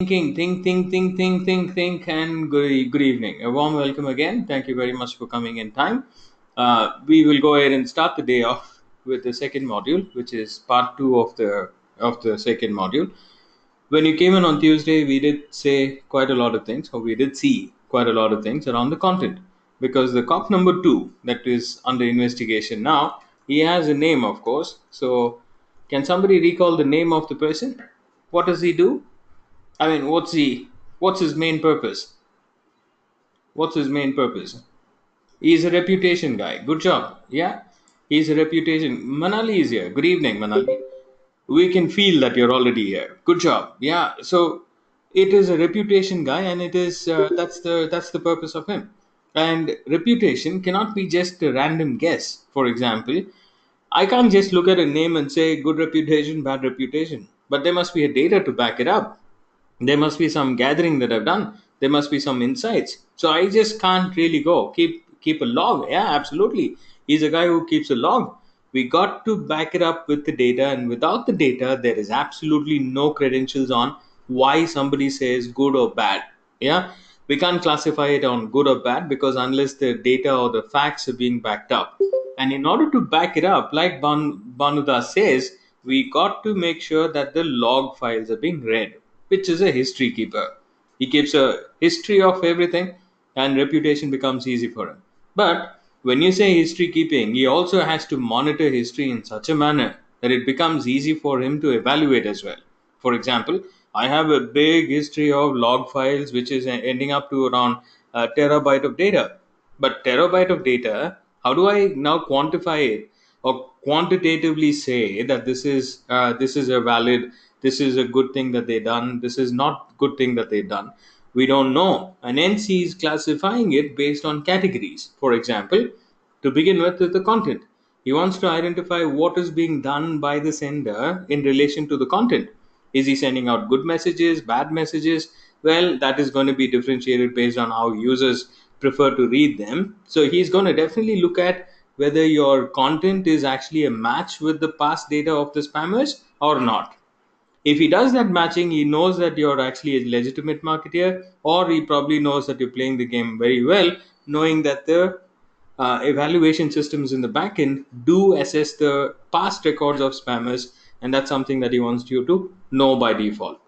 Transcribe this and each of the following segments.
Think, and good evening. A warm welcome again. Thank you very much for coming in time. We will go ahead and start the day off with the second module, which is part two of the second module. When you came in on Tuesday, we did say quite a lot of things, or we did see quite a lot of things around the content, because the cop number two that is under investigation now, he has a name, of course. So, can somebody recall the name of the person? What does he do? I mean, what's his main purpose? What's his main purpose? He's a reputation guy. Good job. Yeah, he's a reputation. Manali is here. Good evening, Manali. We can feel that you're already here. Good job. Yeah. So it is a reputation guy, and it is that's the purpose of him. And reputation cannot be just a random guess. For example, I can't just look at a name and say good reputation, bad reputation. But there must be a data to back it up. There must be some gathering that I've done. There must be some insights. So I just can't really go keep a log. Yeah, absolutely. He's a guy who keeps a log. We got to back it up with the data, and without the data there is absolutely no credentials on why somebody says good or bad. Yeah, we can't classify it on good or bad, because unless the data or the facts are being backed up, and in order to back it up, like Banudas says, we got to make sure that the log files are being read, which is a history keeper. He keeps a history of everything, and reputation becomes easy for him. But when you say history keeping, he also has to monitor history in such a manner that it becomes easy for him to evaluate as well. For example, I have a big history of log files which is ending up to around a terabyte of data. But terabyte of data, how do I now quantify it or quantitatively say that this is a valid, this is a good thing that they done, this is not good thing that they done? We don't know. And NC is classifying it based on categories. For example, to begin with the content. He wants to identify what is being done by the sender in relation to the content. Is he sending out good messages, bad messages? Well, that is going to be differentiated based on how users prefer to read them. So he's going to definitely look at whether your content is actually a match with the past data of the spammers or not. If he does that matching, he knows that you're actually a legitimate marketeer, or he probably knows that you're playing the game very well, knowing that the evaluation systems in the backend do assess the past records of spammers, and that's something that he wants you to know by default.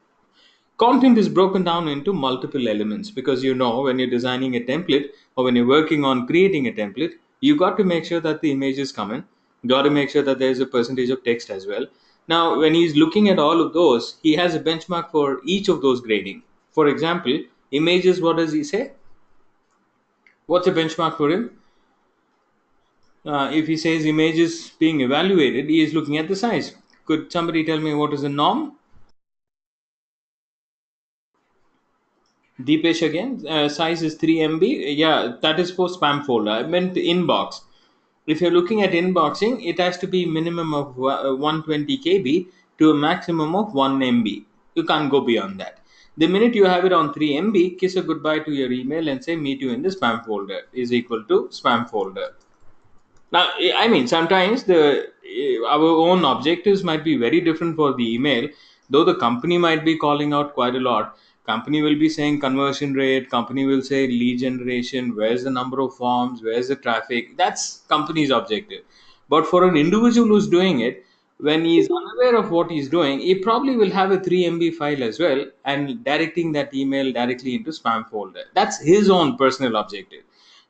Content is broken down into multiple elements, because when you're designing a template or when you're working on creating a template, you got to make sure that the images come in. You got to make sure that there's a percentage of text as well. Now, when he's looking at all of those, he has a benchmark for each of those grading. For example, images, what does he say? What's a benchmark for him? If he says images being evaluated, he is looking at the size. Could somebody tell me what is the norm? Deepesh again, size is 3 MB. Yeah, that is for spam folder. I meant inbox. If you're looking at inboxing, it has to be minimum of 120 KB to a maximum of 1 MB. You can't go beyond that. The minute you have it on 3 MB, kiss a goodbye to your email and say meet you in the spam folder is equal to spam folder. Now, I mean, sometimes our own objectives might be very different for the email, though the company might be calling out quite a lot. Company will be saying conversion rate, company will say lead generation, where's the number of forms, where's the traffic. That's company's objective. But for an individual who's doing it, when he's unaware of what he's doing, he probably will have a 3 MB file as well and directing that email directly into spam folder. That's his own personal objective.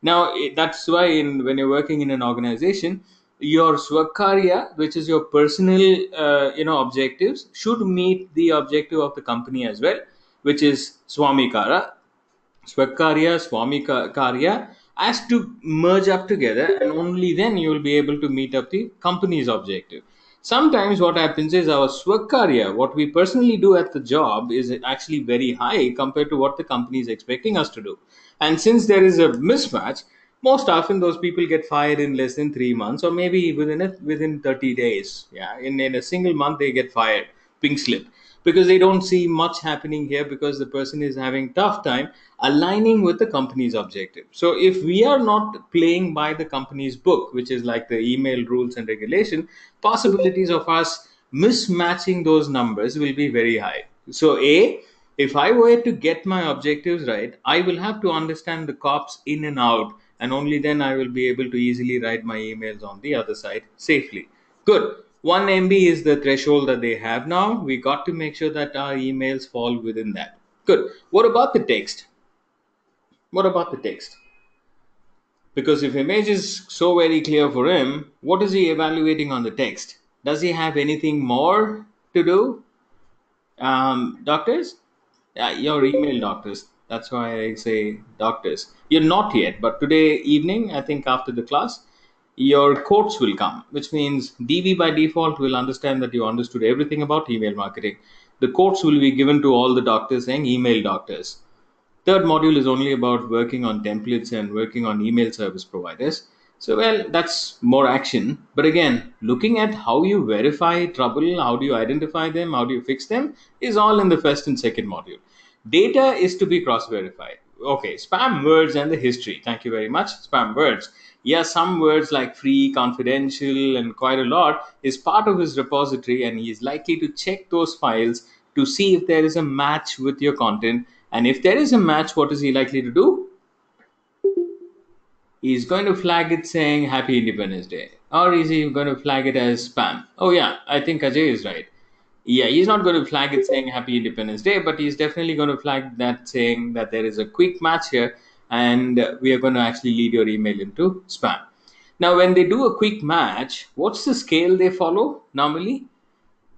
Now, that's why when you're working in an organization, your swakarya, which is your personal, objectives, should meet the objective of the company as well, which is swamikara. Swakarya, Swamikarya has to merge up together, and only then you will be able to meet up the company's objective. Sometimes what happens is our Swakarya, what we personally do at the job, is actually very high compared to what the company is expecting us to do. And since there is a mismatch, most often those people get fired in less than 3 months, or maybe within 30 days. Yeah, in a single month they get fired, pink slip, because they don't see much happening here, because the person is having tough time aligning with the company's objective. So if we are not playing by the company's book, which is like the email rules and regulation, possibilities of us mismatching those numbers will be very high. So A, If I were to get my objectives right, I will have to understand the cops in and out, and only then I will be able to easily write my emails on the other side safely. Good. 1 MB is the threshold that they have now. We got to make sure that our emails fall within that. Good. What about the text? What about the text? Because if image is so very clear for him, what is he evaluating on the text? Does he have anything more to do? Doctors? Your email doctors. That's why I say doctors. You're not yet, but today evening, I think after the class, your quotes will come, which means DV by default will understand that you understood everything about email marketing. The quotes will be given to all the doctors saying email doctors. Third module is only about working on templates and working on email service providers. So, well, that's more action. But again, looking at how you verify trouble, how do you identify them, how do you fix them, is all in the first and second module. Data is to be cross verified. Okay, spam words and the history. Thank you very much. Spam words. Yeah, some words like free, confidential, and quite a lot is part of his repository, and he is likely to check those files to see if there is a match with your content. And if there is a match, what is he likely to do? He's going to flag it saying Happy Independence Day. Or is he going to flag it as spam? Oh, yeah, I think Ajay is right. Yeah, he's not going to flag it saying Happy Independence Day, but he's definitely going to flag that saying that there is a quick match here and we are going to actually lead your email into spam. Now, when they do a quick match, what's the scale they follow normally?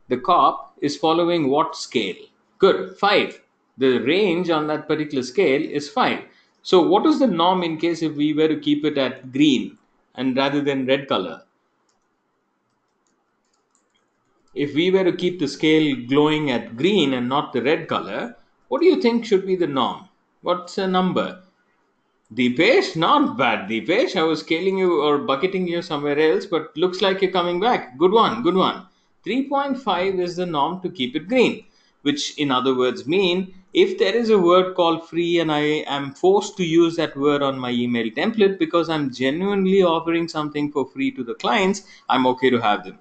The cop is following what scale? Good, 5. The range on that particular scale is 5. So, what is the norm in case if we were to keep it at green and rather than red color? If we were to keep the scale glowing at green and not the red color, what do you think should be the norm? What's a number? Deepesh, not bad, Deepesh. I was scaling you or bucketing you somewhere else, but looks like you're coming back. Good one, good one. 3.5 is the norm to keep it green, which in other words mean if there is a word called free and I am forced to use that word on my email template because I'm genuinely offering something for free to the clients, I'm okay to have them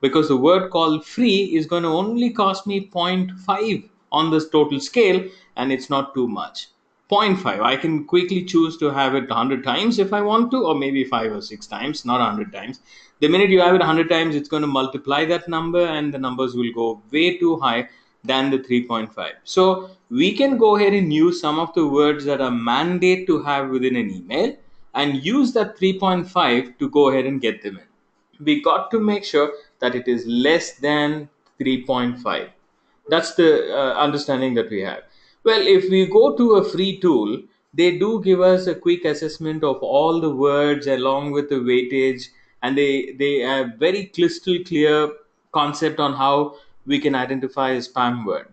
because the word called free is going to only cost me zero point 0.5 on this total scale and it's not too much. Zero point 0.5, I can quickly choose to have it 100 times if I want to, or maybe 5 or 6 times, not 100 times. The minute you have it 100 times, it's going to multiply that number and the numbers will go way too high than the 3.5. So we can go ahead and use some of the words that are mandate to have within an email and use that 3.5 to go ahead and get them in. We got to make sure that it is less than 3.5. That's the understanding that we have. Well, if we go to a free tool, they do give us a quick assessment of all the words along with the weightage, and they have very crystal clear concept on how we can identify a spam word.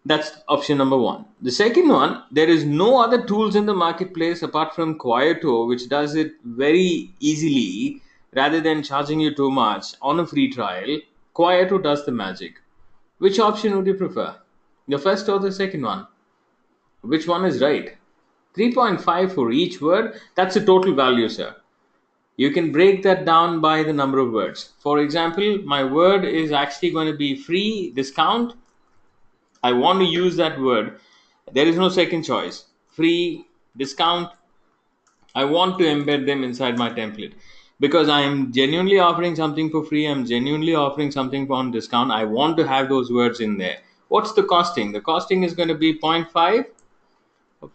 That's option number one. The second one, there is no other tools in the marketplace apart from Quieto, which does it very easily rather than charging you too much on a free trial. Quieto does the magic. Which option would you prefer? The first or the second one? Which one is right? 3.5 for each word. That's the total value, sir. You can break that down by the number of words. For example, my word is actually going to be free discount. I want to use that word. There is no second choice. Free, discount. I want to embed them inside my template because I am genuinely offering something for free. I'm genuinely offering something on discount. I want to have those words in there. What's the costing? The costing is going to be zero point 0.5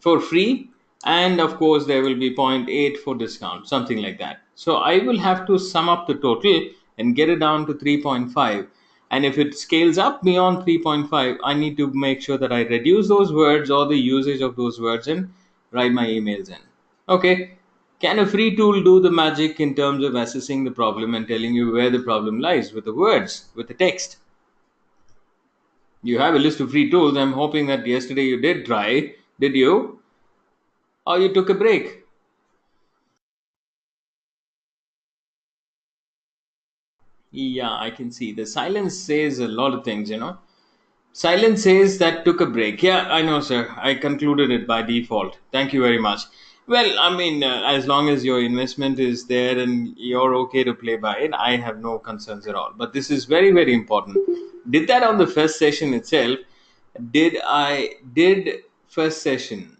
for free, and of course there will be zero point 0.8 for discount, something like that. So I will have to sum up the total and get it down to 3.5, and if it scales up beyond 3.5, I need to make sure that I reduce those words or the usage of those words and write my emails in. Okay, can a free tool do the magic in terms of assessing the problem and telling you where the problem lies with the words, with the text? You have a list of free tools. I'm hoping that yesterday you did try. Did you? Or you took a break? Yeah, I can see. The silence says a lot of things. Silence says that took a break. Yeah, I know, sir. I concluded it by default. Thank you very much. Well, I mean, as long as your investment is there and you're okay to play by it, I have no concerns at all. But this is very, very important. Did that on the first session itself. Did first session.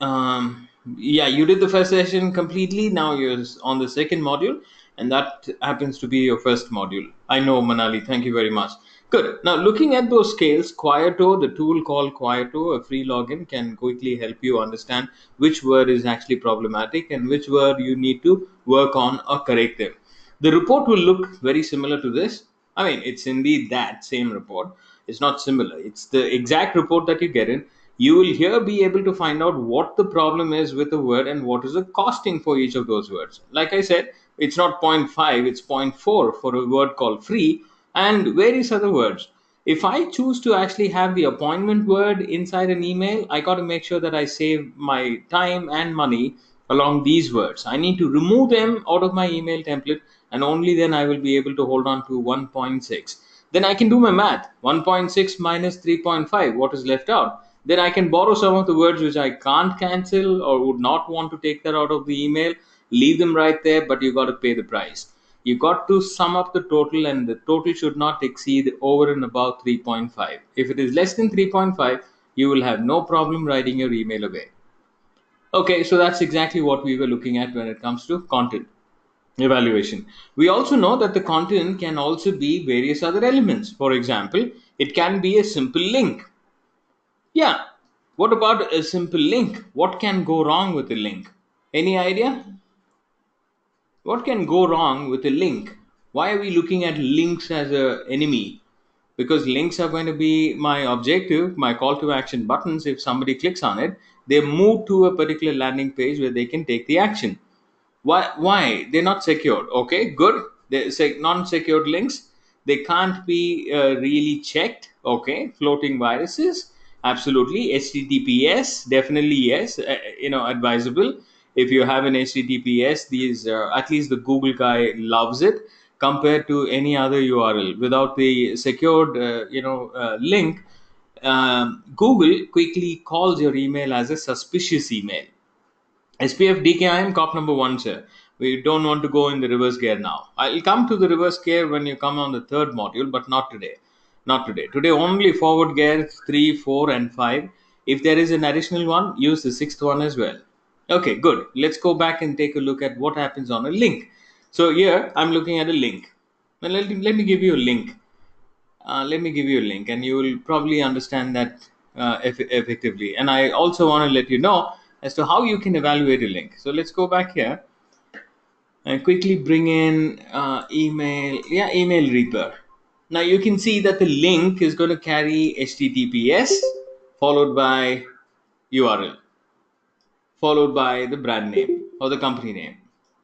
Yeah, you did the first session completely. Now you're on the second module, and that happens to be your first module. I know, Manali. Thank you very much. Good. Now, looking at those scales, Quieto, the tool called Quieto, a free login, can quickly help you understand which word is actually problematic and which word you need to work on or correct them. The report will look very similar to this. I mean, it's indeed that same report. It's not similar. It's the exact report that you get in. You will here be able to find out what the problem is with the word and what is the costing for each of those words. Like I said, it's not point 0.5, it's point 0.4 for a word called free and various other words. If I choose to actually have the appointment word inside an email, I got to make sure that I save my time and money along these words. I need to remove them out of my email template, and only then I will be able to hold on to 1.6. Then I can do my math. 1.6 minus 3.5, what is left out? Then I can borrow some of the words which I can't cancel or would not want to take that out of the email, leave them right there, but you got to pay the price. You got to sum up the total, and the total should not exceed over and above 3.5. If it is less than 3.5, you will have no problem writing your email away. Okay, so that's exactly what we were looking at when it comes to content evaluation. We also know that the content can also be various other elements. For example, it can be a simple link. Yeah, what about a simple link? What can go wrong with a link? Any idea? What can go wrong with a link? Why are we looking at links as a enemy? Because links are going to be my objective, my call to action buttons. If somebody clicks on it, they move to a particular landing page where they can take the action. Why they're not secured? Okay, good. They say non-secured links, they can't be really checked. Okay, floating viruses, absolutely. HTTPS, definitely yes. Advisable. If you have an HTTPS, these at least the Google guy loves it compared to any other URL. Without the secured link, Google quickly calls your email as a suspicious email. SPF DKIM cop number one, sir. We don't want to go in the reverse gear now. I'll come to the reverse gear when you come on the third module, but not today. Not today. Today only forward gear 3, 4, and 5. If there is an additional one, use the sixth one as well. Okay, good. Let's go back and take a look at what happens on a link. So here I'm looking at a link. Now let me give you a link. Let me give you a link, and you will probably understand that effectively. And I also want to let you know as to how you can evaluate a link. So let's go back here and quickly bring in email. Yeah, email reaper. Now you can see that the link is going to carry HTTPS followed by URL, followed by the brand name or the company name,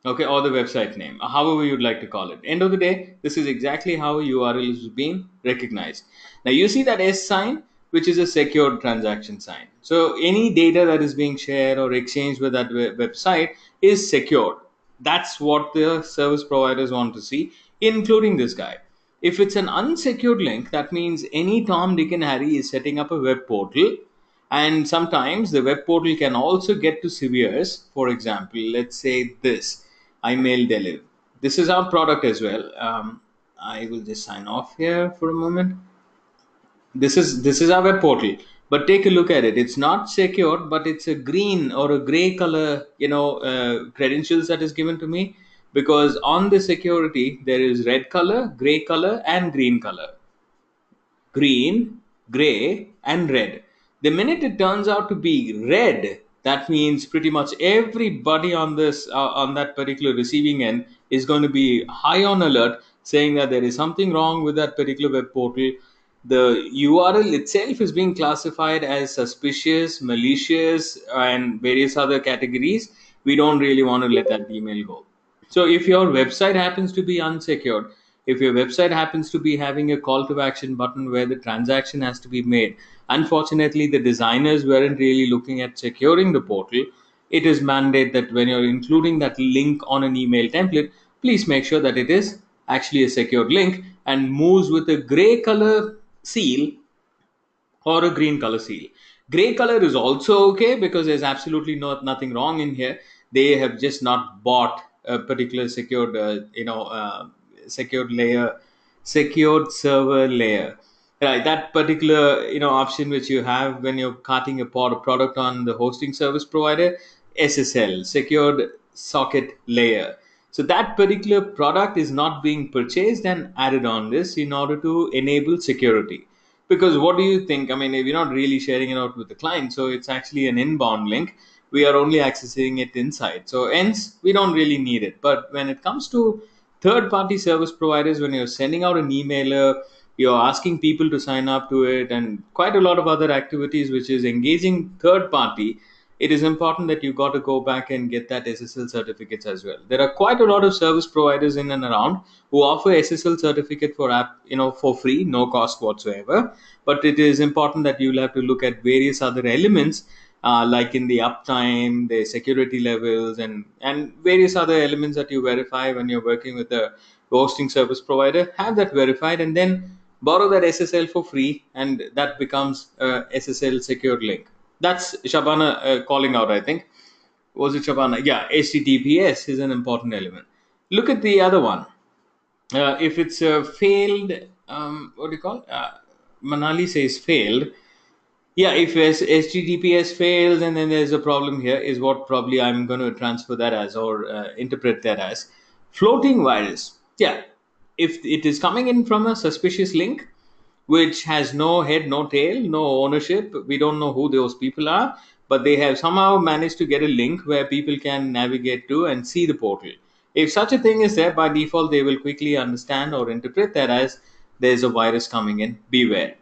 okay, or the website name, however you'd like to call it. End of the day, this is exactly how a URL is being recognized. Now you see that S sign, which is a secured transaction sign. So any data that is being shared or exchanged with that website is secured. That's what the service providers want to see, including this guy. If it's an unsecured link, that means any Tom, Dick, and Harry is setting up a web portal, and sometimes the web portal can also get to severes. For example, let's say this email deliver. This is our product as well. I will just sign off here for a moment. This is our web portal, but take a look at it. It's not secured, but it's a green or a gray color credentials that is given to me, because on the security there is red color, gray color, and green color. Green, gray, and red. The minute it turns out to be red, that means pretty much everybody on this on that particular receiving end is going to be high on alert, saying that there is something wrong with that particular web portal. The URL itself is being classified as suspicious, malicious, and various other categories. We don't really want to let that email go. So if your website happens to be unsecured, if your website happens to be having a call to action button where the transaction has to be made, unfortunately the designers weren't really looking at securing the portal. It is mandate that when you're including that link on an email template, please make sure that it is actually a secured link and moves with a gray color seal or a green color seal. Gray color is also okay because there's absolutely nothing wrong in here. They have just not bought a particular secured, secured layer, secured server layer. Right, that particular option which you have when you're carting a product on the hosting service provider, SSL, secured socket layer. So that particular product is not being purchased and added on this in order to enable security. Because what do you think? I mean, if you're not really sharing it out with the client, so it's actually an inbound link. We are only accessing it inside. So hence, we don't really need it. But when it comes to third party service providers, when you're sending out an emailer, you're asking people to sign up to it, and quite a lot of other activities which is engaging third party, it is important that you got to go back and get that SSL certificates as well. There are quite a lot of service providers in and around who offer SSL certificate for app, for free, no cost whatsoever. But it is important that you'll have to look at various other elements, like in the uptime, the security levels, and various other elements that you verify when you're working with a hosting service provider. Have that verified, and then borrow that SSL for free, and that becomes a SSL secured link. That's Shabana calling out, I think. Was it Shabana? Yeah, HTTPS is an important element. Look at the other one. If it's failed, what do you call? Manali says failed. Yeah, if HTTPS fails and then there's a problem here, is what probably I'm going to transfer that as, or interpret that as floating virus. Yeah, if it is coming in from a suspicious link, which has no head, no tail, no ownership. We don't know who those people are, but they have somehow managed to get a link where people can navigate to and see the portal. If such a thing is there, by default, they will quickly understand or interpret that as there's a virus coming in. Beware.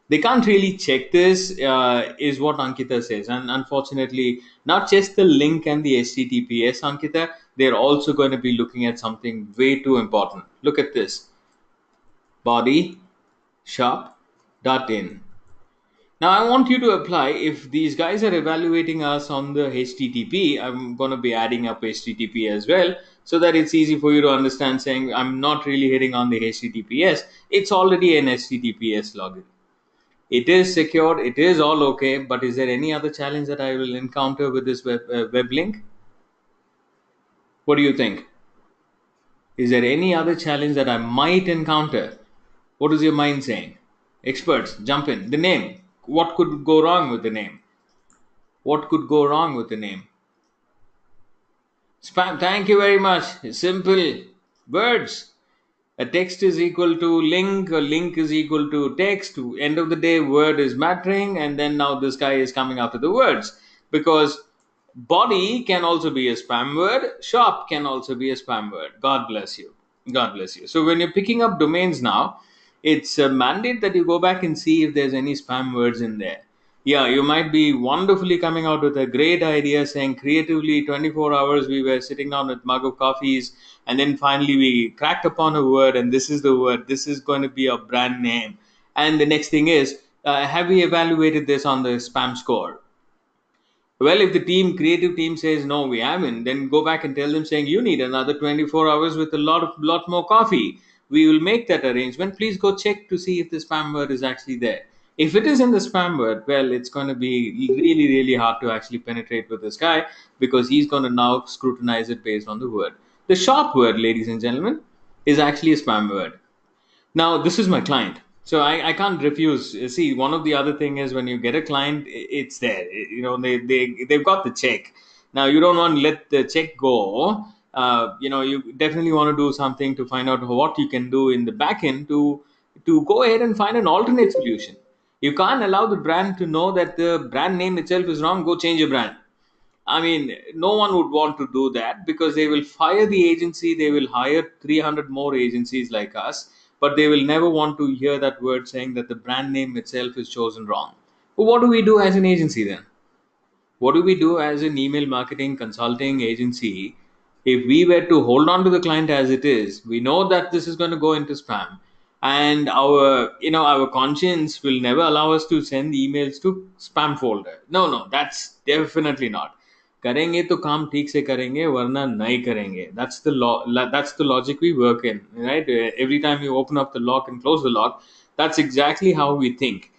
They can't really check this, is what Ankita says. And unfortunately, not just the link and the HTTPS, Ankita, they're also going to be looking at something way too important. Look at this: body shop.in. Now I want you to apply, if these guys are evaluating us on the HTTP, I'm going to be adding up HTTP as well, so that it's easy for you to understand, saying I'm not really hitting on the HTTPS. It's already an HTTPS login. It is secured, it is all okay, but is there any other challenge that I will encounter with this web link? What do you think? Is there any other challenge that I might encounter? What is your mind saying? Experts, jump in. The name. What could go wrong with the name? What could go wrong with the name? Spam. Thank you very much. Simple. Words. A text is equal to link, a link is equal to text. End of the day, word is mattering, and then now this guy is coming after the words, because body can also be a spam word, shop can also be a spam word. God bless you. God bless you. So when you're picking up domains now, it's a mandate that you go back and see if there's any spam words in there. Yeah, you might be wonderfully coming out with a great idea, saying creatively 24 hours we were sitting down with mug of coffees, and then finally we cracked upon a word, and this is the word, this is going to be a brand name. And the next thing is, have we evaluated this on the spam score? Well, if the creative team says no, we haven't, then go back and tell them, saying you need another 24 hours with a lot more coffee. We will make that arrangement. Please go check to see if the spam word is actually there. If it is in the spam word, well, it's going to be really, really hard to actually penetrate with this guy, because he's going to now scrutinize it based on the word. The shop word, ladies and gentlemen, is actually a spam word. Now this is my client, so I can't refuse. See, one of the other thing is, when you get a client, it's there. They've got the check. Now you don't want to let the check go. You definitely want to do something to find out what you can do in the back end to go ahead and find an alternate solution. You can't allow the brand to know that the brand name itself is wrong. Go change your brand. I mean, no one would want to do that, because they will fire the agency, they will hire 300 more agencies like us, but they will never want to hear that word saying that the brand name itself is chosen wrong. But what do we do as an agency then? What do we do as an email marketing consulting agency? If we were to hold on to the client as it is, we know that this is going to go into spam, and our conscience will never allow us to send emails to spam folder. No, that's definitely not. करेंगे तो काम ठीक से करेंगे, वरना नहीं करेंगे. That's the law. That's the logic we work in, right? Every time you open up the lock and close the lock, that's exactly how we think.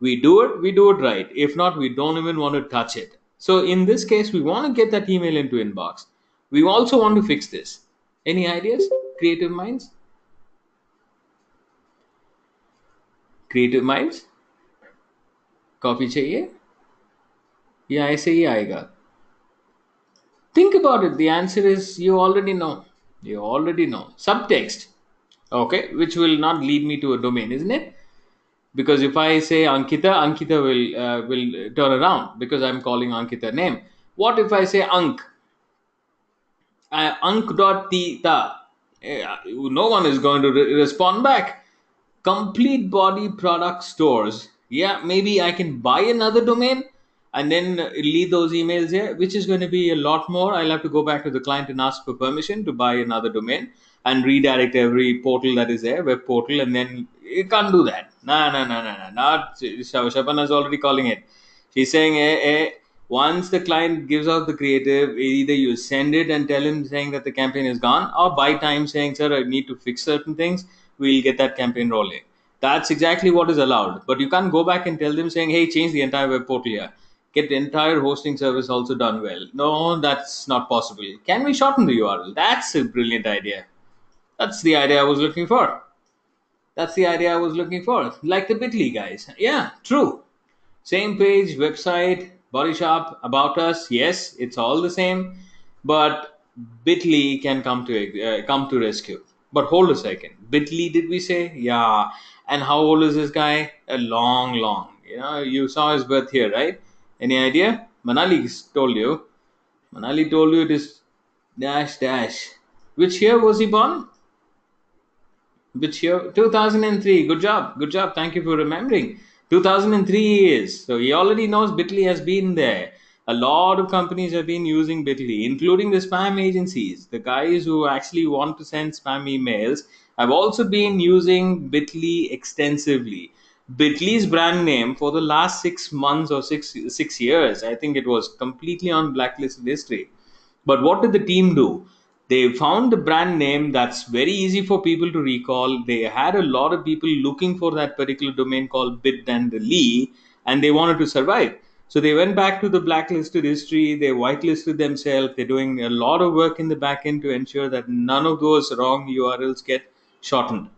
We do it right. If not, we don't even want to touch it. So in this case, we want to get that email into inbox. We also want to fix this. Any ideas? Creative minds? Creative minds, coffee चाहिए या ऐसे ही आएगा? Think about it. The answer is you already know. You already know. Subtext, okay, which will not lead me to a domain, isn't it? Because if I say Ankita, Ankita will turn around because I'm calling Ankita name. What if I say Ank? Ank.tita. No one is going to respond back. Complete body product stores. Yeah, maybe I can buy another domain and then leave those emails here, which is going to be a lot more. I'll have to go back to the client and ask for permission to buy another domain and redirect every portal that is there, web portal, and then you can't do that. No, no, no, no, no. Not Shabana is already calling it. She's saying, once the client gives out the creative, either you send it and tell him saying that the campaign is gone, or buy time saying, sir, I need to fix certain things. We'll get that campaign rolling. That's exactly what is allowed. But you can't go back and tell them saying, hey, change the entire web portal here. Get the entire hosting service also done well. No, that's not possible. Can we shorten the URL? That's a brilliant idea. That's the idea I was looking for. That's the idea I was looking for. Like the Bitly guys. Yeah, true. Same page, website, body shop, about us. Yes, it's all the same, but Bitly can come to rescue. But hold a second, Bitly did we say? Yeah. And how old is this guy? A long, long. You saw his birth here, right? Any idea? Manali told you. Manali told you it is dash dash. Which year was he born? Which year? 2003. Good job. Good job. Thank you for remembering. 2003 is. So he already knows Bitly has been there. A lot of companies have been using Bitly, including the spam agencies. The guys who actually want to send spam emails have also been using Bitly extensively. Bitly's brand name for the last 6 months or six years, I think it was completely on blacklisted history. But what did the team do? They found the brand name that's very easy for people to recall. They had a lot of people looking for that particular domain called Bit and the Lee, and they wanted to survive. So they went back to the blacklisted history. They whitelisted themselves. They're doing a lot of work in the back end to ensure that none of those wrong URLs get shortened.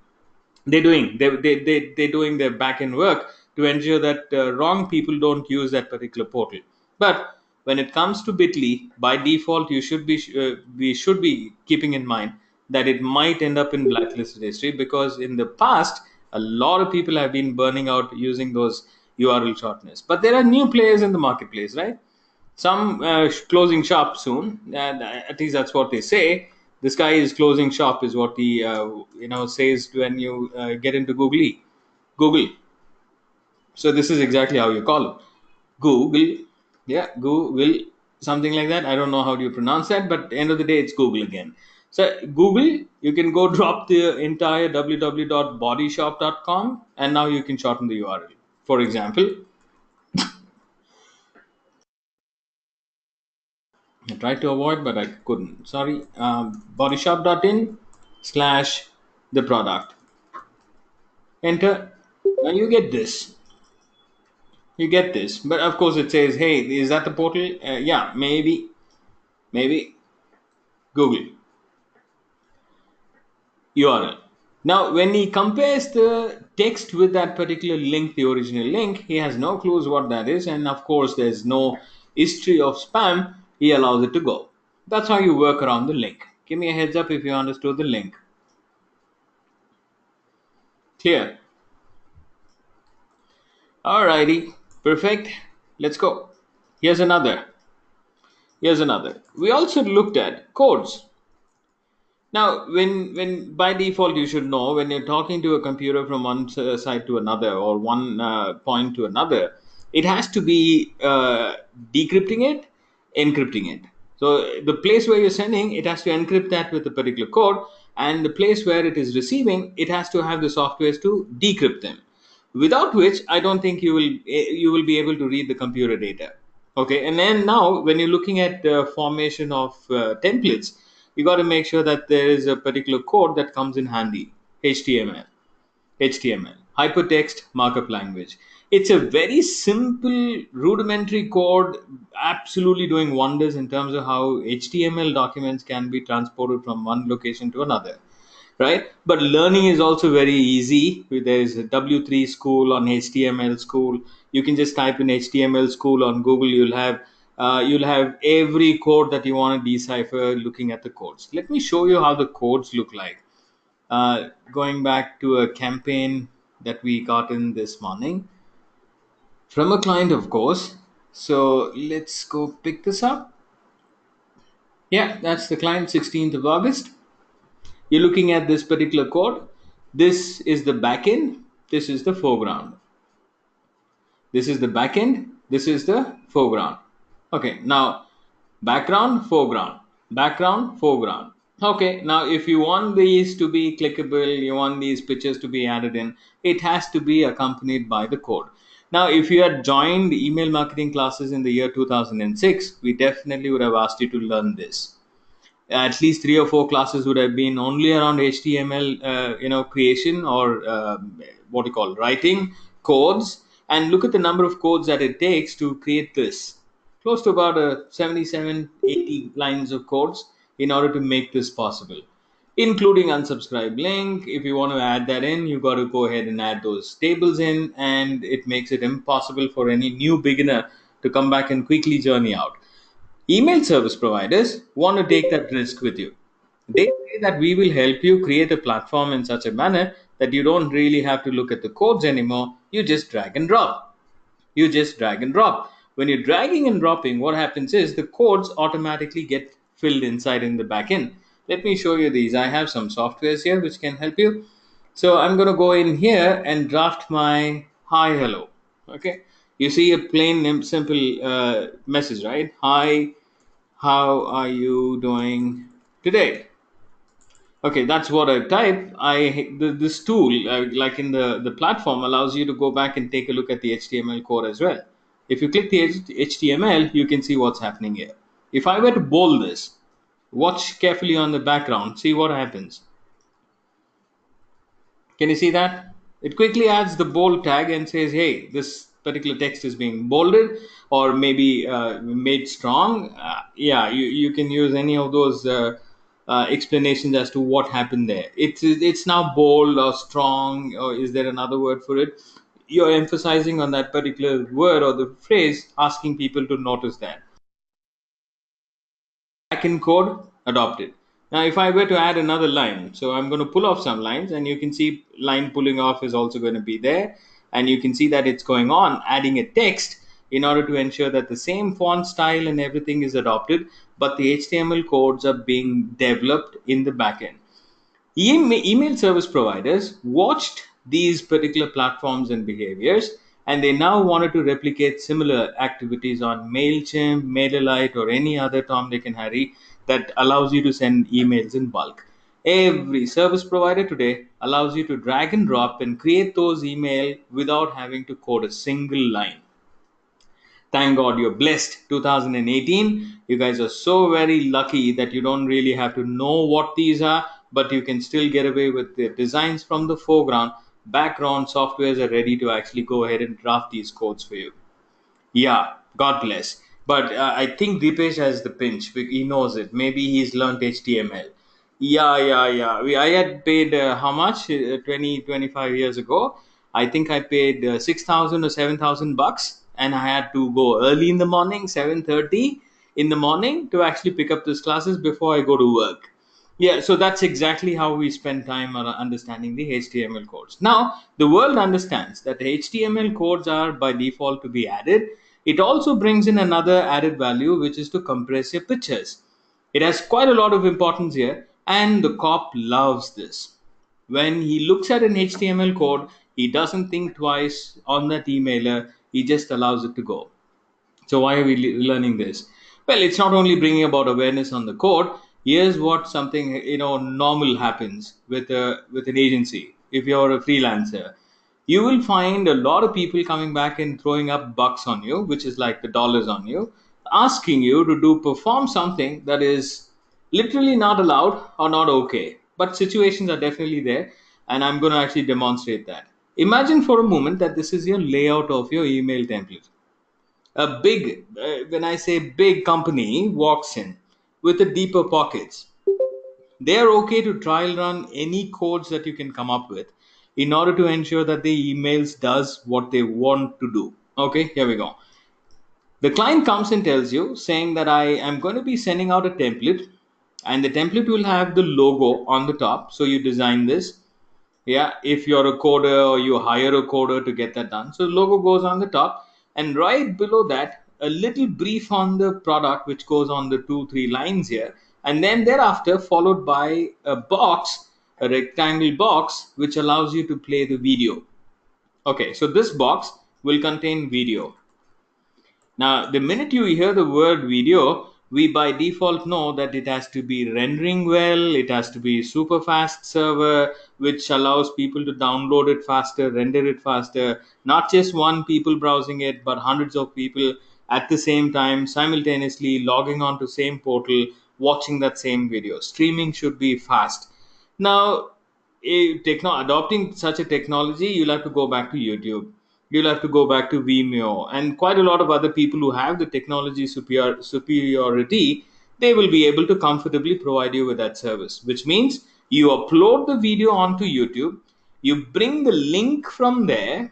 They're doing their back end work to ensure that wrong people don't use that particular portal. But when it comes to Bitly, by default, we should be keeping in mind that it might end up in blacklisted history, because in the past a lot of people have been burning out using those URL shorteners. But there are new players in the marketplace, right? Some closing shop soon. At least that's what they say. This guy is closing shop, is what he says when you get into Google. So this is exactly how you call it. Google, yeah, Google, something like that. I don't know how do you pronounce that, but at the end of the day, it's Google again. So Google, you can go drop the entire www.bodyshop.com, and now you can shorten the URL. For example, I tried to avoid, but I couldn't. Sorry. Bodyshop.in slash the product. Enter. Now you get this. You get this. But of course, it says, hey, is that the portal? Yeah, maybe. Maybe. Google URL. Now, when he compares the text with that particular link, the original link, he has no clues what that is. And of course, there's no history of spam. He allows it to go. That's how you work around the link. Give me a heads up if you understood the link. Clear? Alrighty, perfect. Let's go. Here's another. Here's another. We also looked at codes. Now, when by default you should know when you're talking to a computer from one side to another, or one point to another, it has to be decrypting it, encrypting it. So the place where you're sending, it has to encrypt that with a particular code, and the place where it is receiving, it has to have the softwares to decrypt them. Without which, I don't think you will be able to read the computer data. Okay, and then now when you're looking at formation of templates, you got to make sure that there is a particular code that comes in handy. HTML, hypertext markup language. It's a very simple rudimentary code, absolutely doing wonders in terms of how HTML documents can be transported from one location to another. right? But learning is also very easy. There is a W3 school on HTML school. You can just type in HTML school on Google. You'll have every code that you want to decipher looking at the codes. Let me show you how the codes look like. Going back to a campaign that we got in this morning from a client, of course. So let's go pick this up. Yeah, that's the client, 16th of August. You're looking at this particular code. This is the backend. This is the foreground. This is the backend. This is the foreground. Okay, now background, foreground, background, foreground. Okay, now if you want these to be clickable, you want these pictures to be added in, it has to be accompanied by the code. Now, if you had joined email marketing classes in the year 2006, we definitely would have asked you to learn this. At least 3 or 4 classes would have been only around HTML, creation, or what you call writing codes. And look at the number of codes that it takes to create this. Close to about 77, 80 lines of codes in order to make this possible, including unsubscribe link. If you want to add that in, you got to go ahead and add those tables in, and it makes it impossible for any new beginner to come back and quickly journey out. Email service providers want to take that risk with you. They say that we will help you create a platform in such a manner that you don't really have to look at the codes anymore. You just drag and drop. You just drag and drop. When you're dragging and dropping, what happens is the codes automatically get filled inside in the backend. Let me show you these. I have some softwares here which can help you. So I'm going to go in here and draft my hi hello. Okay. You see a plain simple message, right? Hi, how are you doing today? Okay, that's what I type. This tool, like in the platform, allows you to go back and take a look at the HTML code as well. If you click the HTML, you can see what's happening here. If I were to bold this, watch carefully on the background, see what happens. Can you see that? It quickly adds the bold tag and says, hey, this particular text is being bolded or maybe made strong. Yeah, you can use any of those explanations as to what happened there. It's now bold or strong, or is there another word for it? You're emphasizing on that particular word or the phrase, asking people to notice that. Backend code adopted. Now, if I were to add another line, so I'm going to pull off some lines, and you can see line pulling off is also going to be there. And you can see that it's going on, adding a text in order to ensure that the same font style and everything is adopted, but the HTML codes are being developed in the backend. Email service providers watched these particular platforms and behaviors, and they now wanted to replicate similar activities on MailChimp, MailerLite, or any other Tom, Dick, and Harry that allows you to send emails in bulk. Every service provider today allows you to drag and drop and create those email without having to code a single line. Thank God you're blessed. 2018, you guys are so very lucky that you don't really have to know what these are, but you can still get away with the designs from the foreground. Background softwares are ready to actually go ahead and draft these codes for you. Yeah, God bless. But I think Deepesh has the pinch. He knows it. Maybe he's learned HTML. Yeah, yeah, yeah. I had paid how much? 20, 25 years ago. I think I paid 6,000 or 7,000 bucks. And I had to go early in the morning, 7:30 in the morning, to actually pick up these classes before I go to work. Yeah, so that's exactly how we spend time on understanding the HTML codes. Now, the world understands that HTML codes are by default to be added. It also brings in another added value, which is to compress your pictures. It has quite a lot of importance here, and the cop loves this. When he looks at an HTML code, he doesn't think twice on that emailer, he just allows it to go. So why are we learning this? Well, it's not only bringing about awareness on the code. Here's what something normal happens with an agency. If you're a freelancer, you will find a lot of people coming back and throwing up bucks on you, which is like the dollars on you, asking you to do perform something that is literally not allowed or not okay. But situations are definitely there, and I'm going to actually demonstrate that. Imagine for a moment that this is your layout of your email template. A big, when I say big company, walks in with the deeper pockets. They are okay to trial run any codes that you can come up with in order to ensure that the emails does what they want to do. Okay, here we go. The client comes and tells you saying that I am going to be sending out a template, and the template will have the logo on the top. So you design this. Yeah, if you're a coder or you hire a coder to get that done, so the logo goes on the top, and right below that a little brief on the product which goes on the 2 3 lines here, and then thereafter followed by a box, a rectangle box which allows you to play the video. Okay, so this box will contain video. Now, the minute you hear the word video, we by default know that it has to be rendering well, it has to be super fast server, which allows people to download it faster, render it faster, not just one people browsing it, but hundreds of people at the same time, simultaneously logging on to same portal, watching that same video. Streaming should be fast. Now, adopting such a technology, you'll have to go back to YouTube. You'll have to go back to Vimeo and quite a lot of other people who have the technology superiority. They will be able to comfortably provide you with that service, which means you upload the video onto YouTube, you bring the link from there,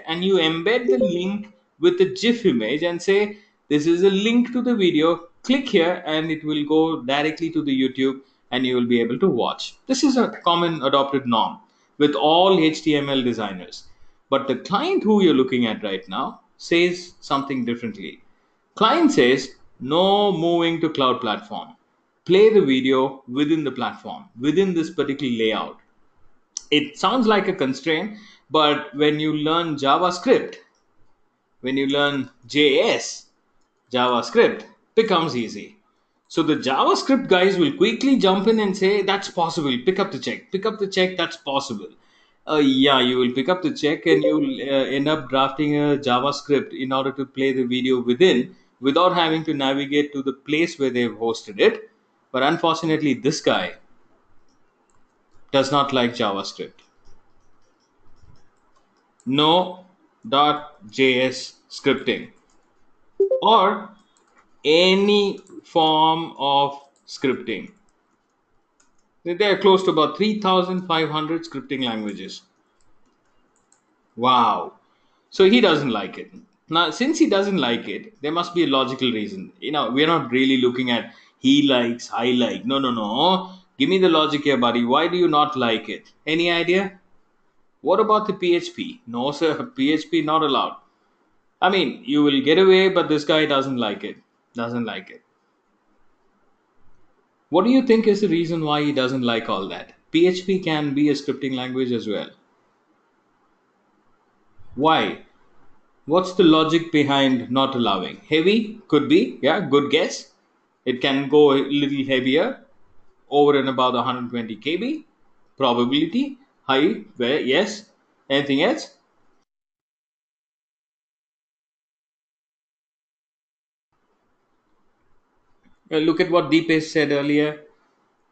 and you embed the link with a GIF image and say, this is a link to the video. Click here and it will go directly to the YouTube and you will be able to watch. This is a common adopted norm with all HTML designers. But the client who you're looking at right now says something differently. Client says, no moving to cloud platform. Play the video within the platform, within this particular layout. It sounds like a constraint, but when you learn JavaScript, when you learn JS, JavaScript becomes easy. So the JavaScript guys will quickly jump in and say, that's possible. Pick up the check, that's possible. Yeah, you will pick up the check and you will end up drafting a JavaScript in order to play the video within without having to navigate to the place where they've hosted it. But unfortunately, this guy does not like JavaScript. No .js scripting or any form of scripting. There are close to about 3,500 scripting languages. Wow. So he doesn't like it. Now, since he doesn't like it, there must be a logical reason. We're not really looking at he likes, I like. No, no, no. Give me the logic here, buddy. Why do you not like it? Any idea? What about the PHP? No, sir. PHP not allowed. I mean, you will get away, but this guy doesn't like it. Doesn't like it. What do you think is the reason why he doesn't like all that? PHP can be a scripting language as well. Why? What's the logic behind not allowing? Heavy? Could be. Yeah, good guess. It can go a little heavier, over and above 120 KB. Probability? High? Where? Yes. Anything else? Look at what Deepesh said earlier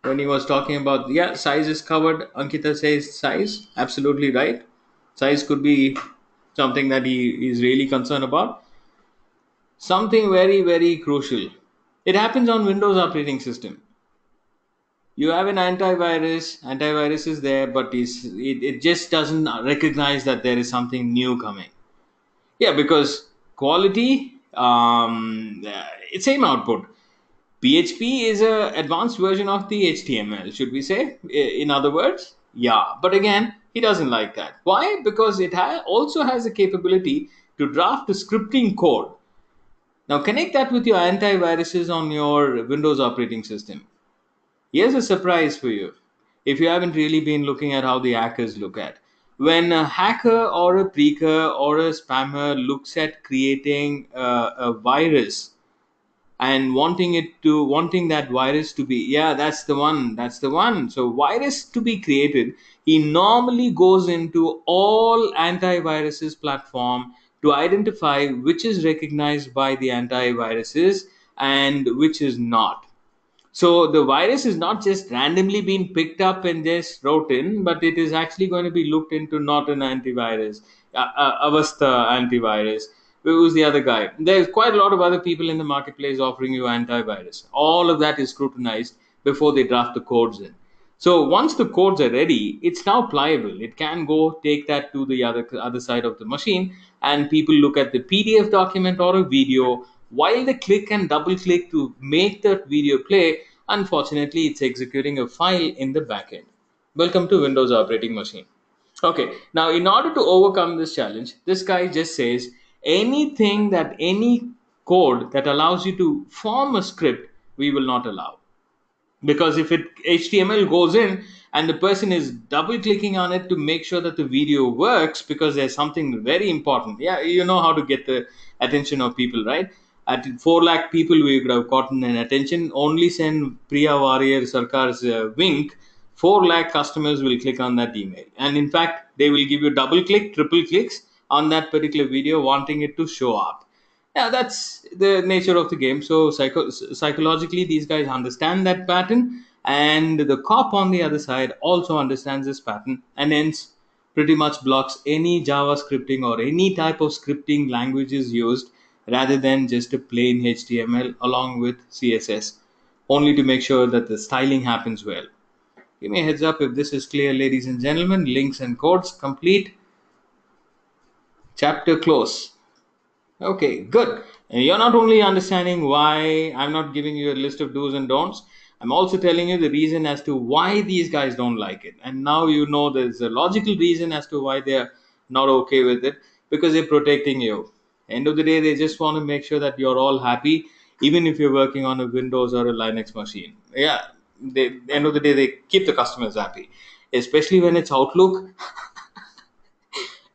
when he was talking about, yeah, size is covered. Ankita says size. Absolutely right. Size could be something that he is really concerned about. Something very, very crucial. It happens on Windows operating system. You have an antivirus is there, but it just doesn't recognize that there is something new coming. Yeah, because quality, it's same output. PHP is a advanced version of the HTML, should we say? In other words, yeah. But again, he doesn't like that. Why? Because it also has the capability to draft the scripting code. Now connect that with your antiviruses on your Windows operating system. Here's a surprise for you. If you haven't really been looking at how the hackers look at. When a hacker or a preacher or a spammer looks at creating a virus and wanting that virus to be, yeah, that's the one. So virus to be created, he normally goes into all antiviruses platform to identify which is recognized by the antiviruses and which is not. So the virus is not just randomly being picked up and just wrote in, but it is actually going to be looked into, not an antivirus, Avasta antivirus, Who's the other guy? There's quite a lot of other people in the marketplace offering you antivirus. All of that is scrutinized before they draft the codes in. So once the codes are ready, it's now pliable. It can go take that to the other side of the machine, and people look at the PDF document or a video while they click and double click to make that video play. Unfortunately, it's executing a file in the backend. Welcome to Windows operating machine. Okay, now in order to overcome this challenge, this guy just says anything that any code that allows you to form a script, we will not allow. Because if it HTML goes in and the person is double clicking on it to make sure that the video works because there's something very important. Yeah, you know how to get the attention of people, right? At 4 lakh people we could have gotten an attention. Only send Priya Warrior Sarkar's wink, 4 lakh customers will click on that email, and in fact they will give you double click, triple clicks on that particular video wanting it to show up. Yeah, that's the nature of the game. So psychologically these guys understand that pattern, and the cop on the other side also understands this pattern, and hence pretty much blocks any javascripting or any type of scripting languages used, rather than just a plain HTML along with CSS, only to make sure that the styling happens well. Give me a heads up if this is clear, ladies and gentlemen. Links and codes complete. Chapter close. Okay, good. And you're not only understanding why I'm not giving you a list of do's and don'ts, I'm also telling you the reason as to why these guys don't like it. And now you know there's a logical reason as to why they're not okay with it, because they're protecting you. End of the day, they just want to make sure that you're all happy, even if you're working on a Windows or a Linux machine. Yeah, end of the day, they keep the customers happy, especially when it's Outlook.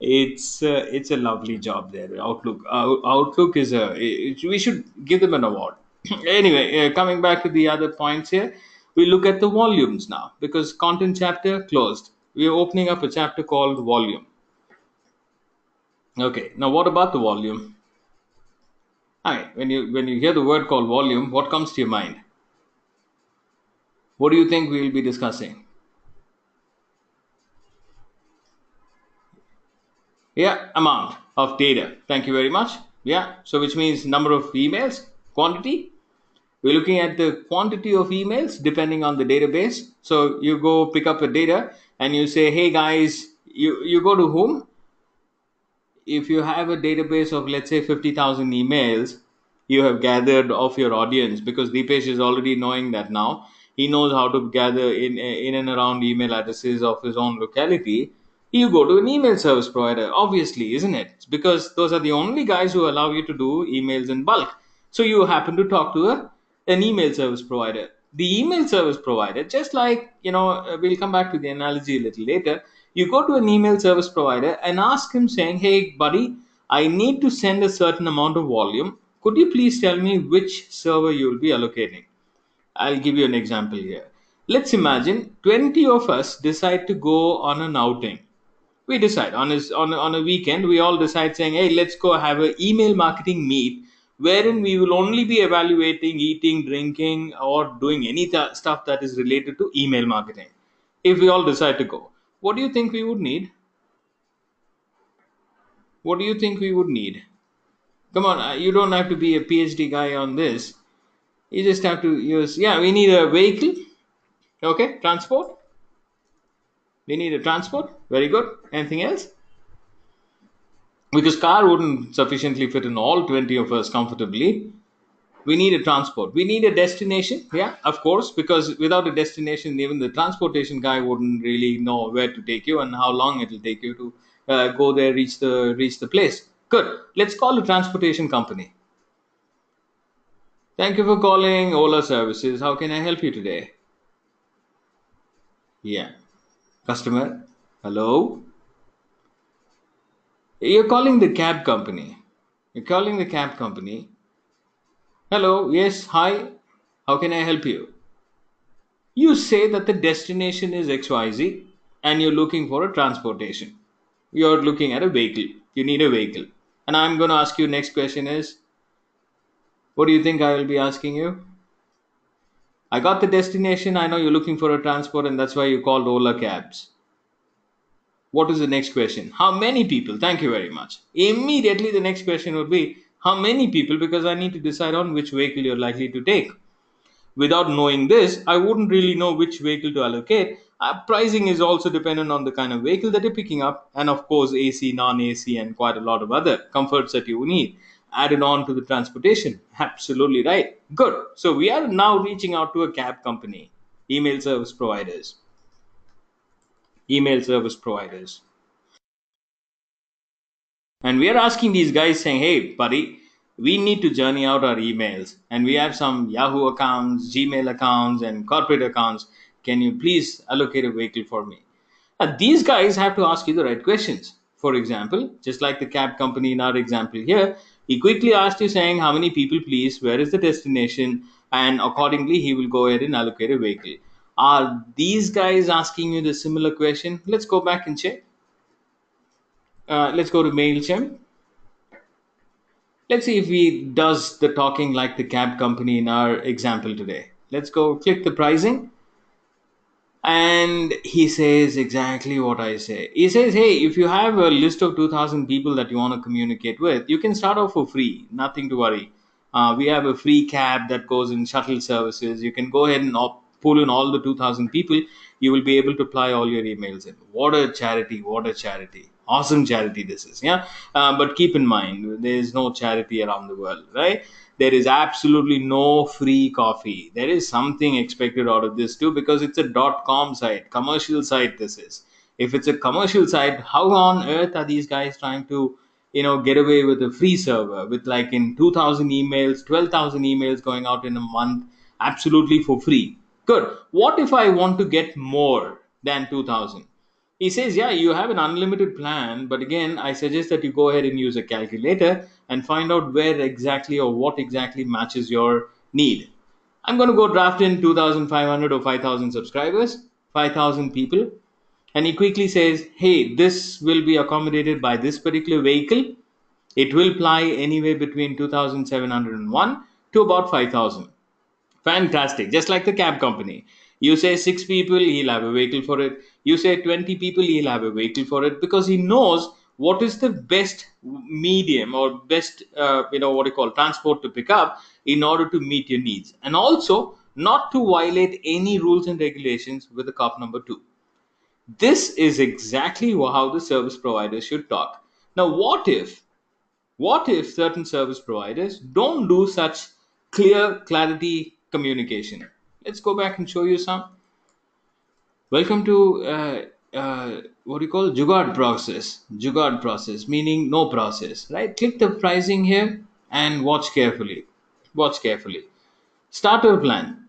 It's a lovely job there. Outlook is we should give them an award. Anyway, coming back to the other points here, we look at the volumes now, because content chapter closed. We are opening up a chapter called volume. Okay, now what about the volume? Hi, when you hear the word called volume, what comes to your mind? What do you think we will be discussing? Yeah, amount of data. Thank you very much. Yeah, so which means number of emails, quantity. We're looking at the quantity of emails depending on the database. So you go pick up a data and you say, hey guys, you go to whom? If you have a database of, let's say, 50,000 emails you have gathered of your audience, because Deepesh is already knowing that now. He knows how to gather in and around email addresses of his own locality. You go to an email service provider, obviously, isn't it? It's because those are the only guys who allow you to do emails in bulk. So you happen to talk to an email service provider. The email service provider, just like, we'll come back to the analogy a little later. You go to an email service provider and ask him, saying, hey buddy, I need to send a certain amount of volume. Could you please tell me which server you will be allocating? I'll give you an example here. Let's imagine 20 of us decide to go on an outing. We decide on a weekend, we all decide, saying, hey, let's go have an email marketing meet, wherein we will only be evaluating eating, drinking, or doing any stuff that is related to email marketing. If we all decide to go, what do you think we would need? What do you think we would need? Come on, you don't have to be a PhD guy on this. You just have to use, yeah, we need a vehicle. Okay, transport. We need a transport. Very good. Anything else? Because car wouldn't sufficiently fit in all 20 of us comfortably. We need a transport. We need a destination. Yeah, of course, because without a destination, even the transportation guy wouldn't really know where to take you and how long it will take you to go there, reach the place. Good. Let's call a transportation company. Thank you for calling Ola Services. How can I help you today? Yeah. Customer. Hello. You're calling the cab company. You're calling the cab company. Hello. Yes. Hi. How can I help you? You say that the destination is XYZ and you're looking for a transportation. You're looking at a vehicle. You need a vehicle. And I'm going to ask you next question is, what do you think I will be asking you? I got the destination. I know you're looking for a transport and that's why you called Ola Cabs. What is the next question? How many people? Thank you very much. Immediately, the next question would be how many people, because I need to decide on which vehicle you're likely to take. Without knowing this, I wouldn't really know which vehicle to allocate. Pricing is also dependent on the kind of vehicle that you're picking up, and of course, AC, non AC, and quite a lot of other comforts that you need added on to the transportation. Absolutely right. Good. So, we are now reaching out to a cab company, email service providers, email service providers. And we are asking these guys saying, hey, buddy, we need to journey out our emails. And we have some Yahoo accounts, Gmail accounts, and corporate accounts. Can you please allocate a vehicle for me? And these guys have to ask you the right questions. For example, just like the cab company in our example here, he quickly asked you saying, how many people, please? Where is the destination? And accordingly, he will go ahead and allocate a vehicle. Are these guys asking you the similar question? Let's go back and check. Let's go to MailChimp. Let's see if he does the talking like the cab company in our example today. Let's go click the pricing. And he says exactly what I say. He says, hey, if you have a list of 2,000 people that you want to communicate with, you can start off for free. Nothing to worry. We have a free cab that goes in shuttle services. You can go ahead and pull in all the 2,000 people. You will be able to apply all your emails in. What a charity. What a charity. Awesome charity this is. Yeah. But keep in mind, there is no charity around the world, right? There is absolutely no free coffee. There is something expected out of this too, because it's a .com site, commercial site. This is. If it's a commercial site, how on earth are these guys trying to, get away with a free server with like in 2,000 emails, 12,000 emails going out in a month, absolutely for free? Good. What if I want to get more than 2,000? He says, yeah, you have an unlimited plan, but again, I suggest that you go ahead and use a calculator and find out where exactly or what exactly matches your need. I'm going to go draft in 2,500 or 5,000 subscribers, 5,000 people. And he quickly says, hey, this will be accommodated by this particular vehicle. It will fly anywhere between 2,701 to about 5,000. Fantastic. Just like the cab company. You say six people, he'll have a vehicle for it. You say 20 people, he'll have a vehicle for it, because he knows what is the best medium or best, what you call transport to pick up in order to meet your needs. And also not to violate any rules and regulations with the cop number two. This is exactly how the service providers should talk. Now, what if certain service providers don't do such clarity communication? Let's go back and show you some. Welcome to what do you call Jugaad process, meaning no process, right? Click the pricing here and watch carefully. Watch carefully. Starter plan,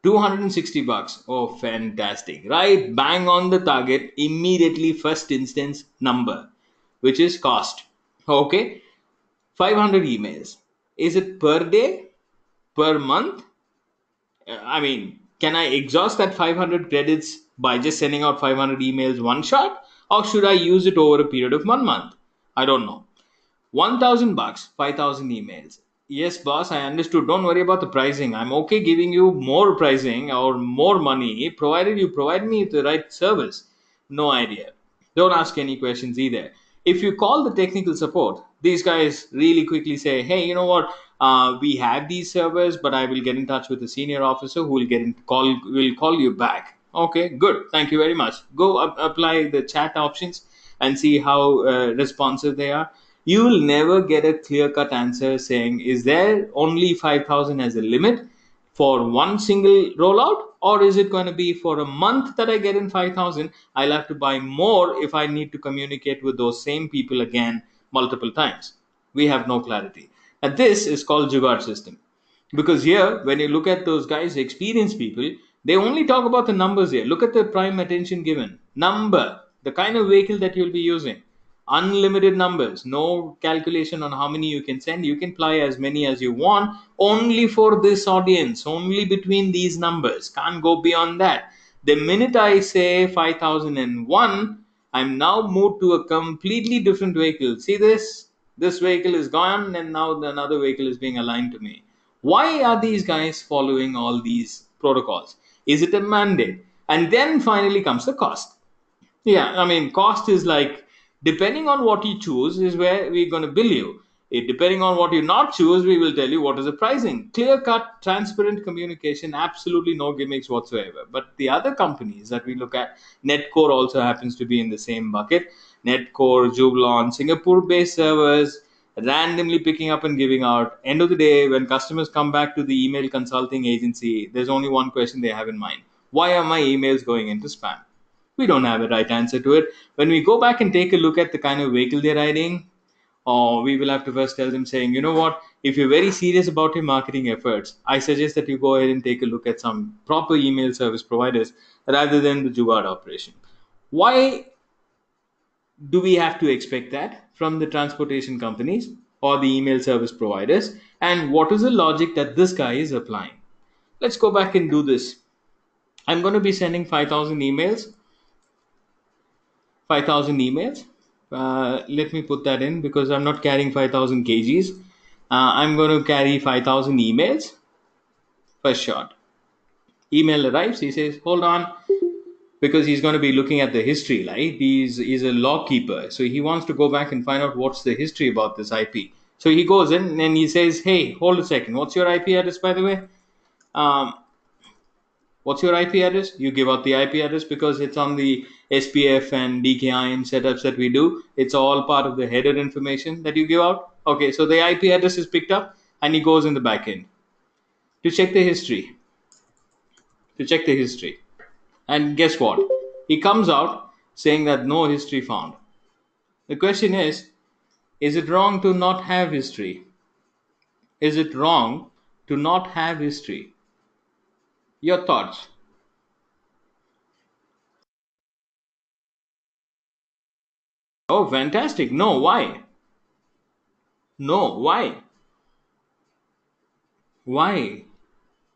260 bucks. Oh, fantastic. Right? Bang on the target. Immediately first instance number, which is cost. Okay. 500 emails. Is it per day? Per month? I mean, can I exhaust that 500 credits by just sending out 500 emails one shot? Or should I use it over a period of 1 month? I don't know. 1,000 bucks, 5,000 emails. Yes, boss, I understood. Don't worry about the pricing. I'm okay giving you more pricing or more money, provided you provide me the right service. No idea. Don't ask any questions either. If you call the technical support, these guys really quickly say, hey, you know what? We have these servers, but I will get in touch with a senior officer who will call you back. Okay, good. Thank you very much. Go apply the chat options and see how responsive they are. You will never get a clear cut answer saying, is there only 5,000 as a limit for one single rollout, or is it going to be for a month that I get in 5,000? I'll have to buy more if I need to communicate with those same people again multiple times. We have no clarity. And this is called Jugaad system. Because here, when you look at those guys, experienced people, they only talk about the numbers here. Look at the prime attention given. Number, the kind of vehicle that you'll be using. Unlimited numbers, no calculation on how many you can send. You can fly as many as you want, only for this audience, only between these numbers. Can't go beyond that. The minute I say 5,001, I'm now moved to a completely different vehicle. See this? This vehicle is gone, and now another vehicle is being aligned to me. Why are these guys following all these protocols? Is it a mandate? And then finally comes the cost. Yeah, I mean, cost is like depending on what you choose is where we're going to bill you. Depending on what you not choose, we will tell you what is the pricing. Clear cut, transparent communication, absolutely no gimmicks whatsoever. But the other companies that we look at, Netcore also happens to be in the same bucket. Netcore, Jubilon, Singapore based servers, randomly picking up and giving out. End of the day, when customers come back to the email consulting agency, there's only one question they have in mind: why are my emails going into spam? We don't have a right answer to it. When we go back and take a look at the kind of vehicle they're riding, or we will have to first tell them saying, you know what, if you're very serious about your marketing efforts, I suggest that you go ahead and take a look at some proper email service providers rather than the Jugaad operation. Why do we have to expect that from the transportation companies or the email service providers? And what is the logic that this guy is applying? Let's go back and do this. I'm going to be sending 5,000 emails 5,000 emails. Let me put that in because I'm not carrying 5,000 kgs. I'm going to carry 5,000 emails per shot. Email arrives. He says, hold on, because he's going to be looking at the history, right? He's a log keeper. So he wants to go back and find out what's the history about this IP. So he goes in and he says, hey, hold a second. What's your IP address, by the way? Um, What's your IP address? You give out the IP address because it's on the SPF and DKIM setups that we do. It's all part of the header information that you give out. Okay, so the IP address is picked up and he goes in the backend to check the history. To check the history. And guess what? He comes out saying that no history found. The question is it wrong to not have history? Is it wrong to not have history? Your thoughts? Oh, fantastic. No, why? No, why? Why?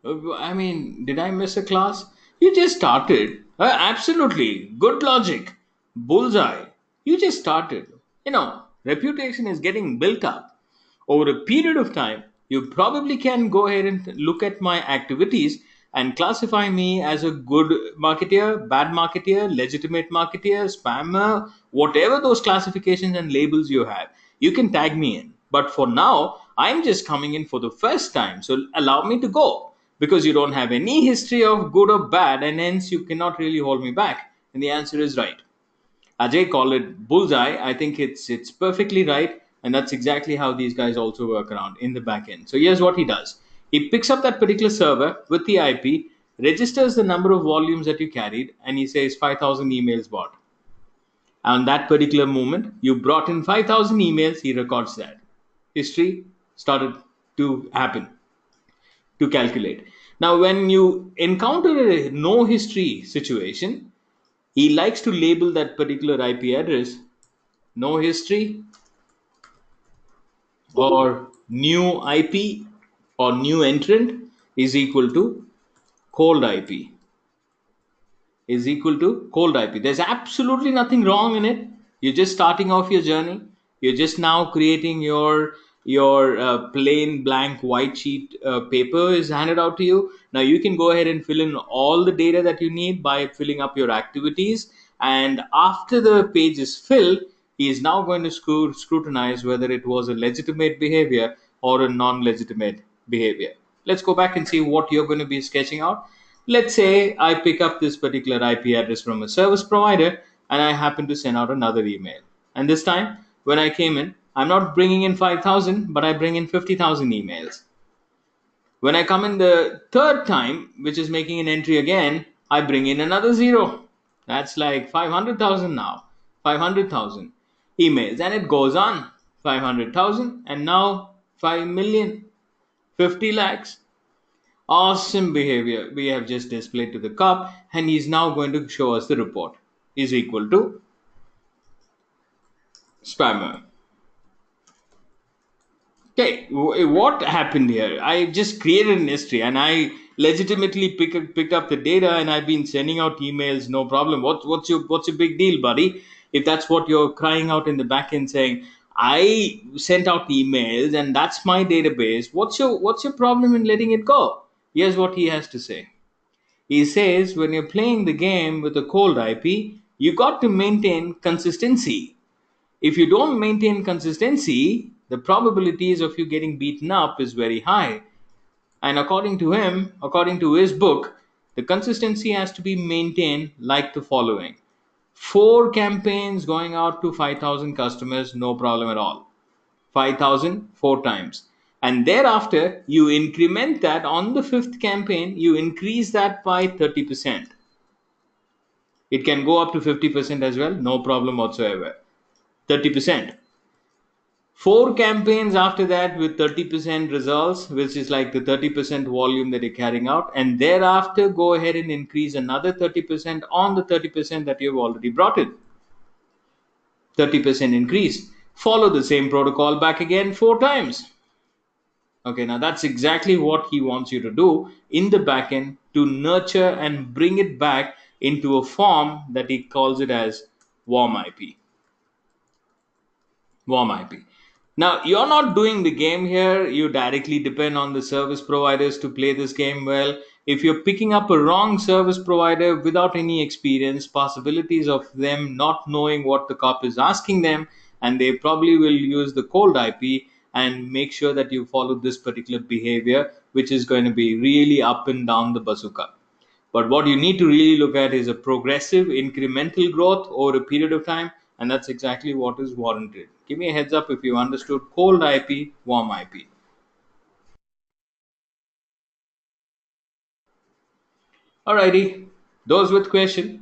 I mean, did I miss a class? You just started. Absolutely. Good logic. Bullseye. You just started. Reputation is getting built up over a period of time. You probably can go ahead and look at my activities and classify me as a good marketeer, bad marketeer, legitimate marketeer, spammer, whatever those classifications and labels you have. You can tag me in. But for now, I'm just coming in for the first time. So allow me to go because you don't have any history of good or bad, and hence you cannot really hold me back. And the answer is right. Ajay called it bullseye. I think it's perfectly right, and that's exactly how these guys also work around in the back end. So here's what he does: he picks up that particular server with the IP, registers the number of volumes that you carried, and he says 5,000 emails bought. And that particular moment, you brought in 5,000 emails. He records that history started to happen to calculate. Now, when you encounter a no history situation, he likes to label that particular IP address no history or new IP or new entrant is equal to cold IP is equal to cold IP. There's absolutely nothing wrong in it. You're just starting off your journey. You're just now creating your plain blank white sheet paper is handed out to you. Now you can go ahead and fill in all the data that you need by filling up your activities. And after the page is filled, he is now going to scrutinize whether it was a legitimate behavior or a non-legitimate behavior. Let's go back and see what you're going to be sketching out. Let's say I pick up this particular IP address from a service provider and I happen to send out another email. And this time, when I came in, I'm not bringing in 5,000, but I bring in 50,000 emails. When I come in the third time, which is making an entry again, I bring in another zero. That's like 500,000 now. 500,000 emails. And it goes on. 500,000 and now 5 million. 50 lakhs. Awesome behavior we have just displayed to the cup, and he's now going to show us the report is equal to spammer. Okay, what happened here? I just created an history and I legitimately picked up the data, and I've been sending out emails, no problem. What's your big deal, buddy? If that's what you're crying out in the back end saying, I sent out emails and that's my database. What's your problem in letting it go? Here's what he has to say. He says when you're playing the game with a cold IP, You got to maintain consistency. If you don't maintain consistency, the probabilities of you getting beaten up is very high. And according to him, according to his book, the consistency has to be maintained like the following: four campaigns going out to 5,000 customers, no problem at all. 5,000 four times. And thereafter, you increment that on the fifth campaign, you increase that by 30%. It can go up to 50% as well, no problem whatsoever. 30%. Four campaigns after that with 30% results, which is like the 30% volume that you're carrying out, and thereafter go ahead and increase another 30% on the 30% that you've already brought in. 30% increase. Follow the same protocol back again four times. Okay, now that's exactly what he wants you to do in the backend to nurture and bring it back into a form that he calls it as warm IP. Warm IP. Now, you're not doing the game here. You directly depend on the service providers to play this game well. If you're picking up a wrong service provider without any experience, possibilities of them not knowing what the cop is asking them, and they probably will use the cold IP and make sure that you follow this particular behavior, which is going to be really up and down the bazooka. But what you need to really look at is a progressive incremental growth over a period of time, and that's exactly what is warranted. Give me a heads up if you understood cold IP, warm IP. Alrighty, those with questions,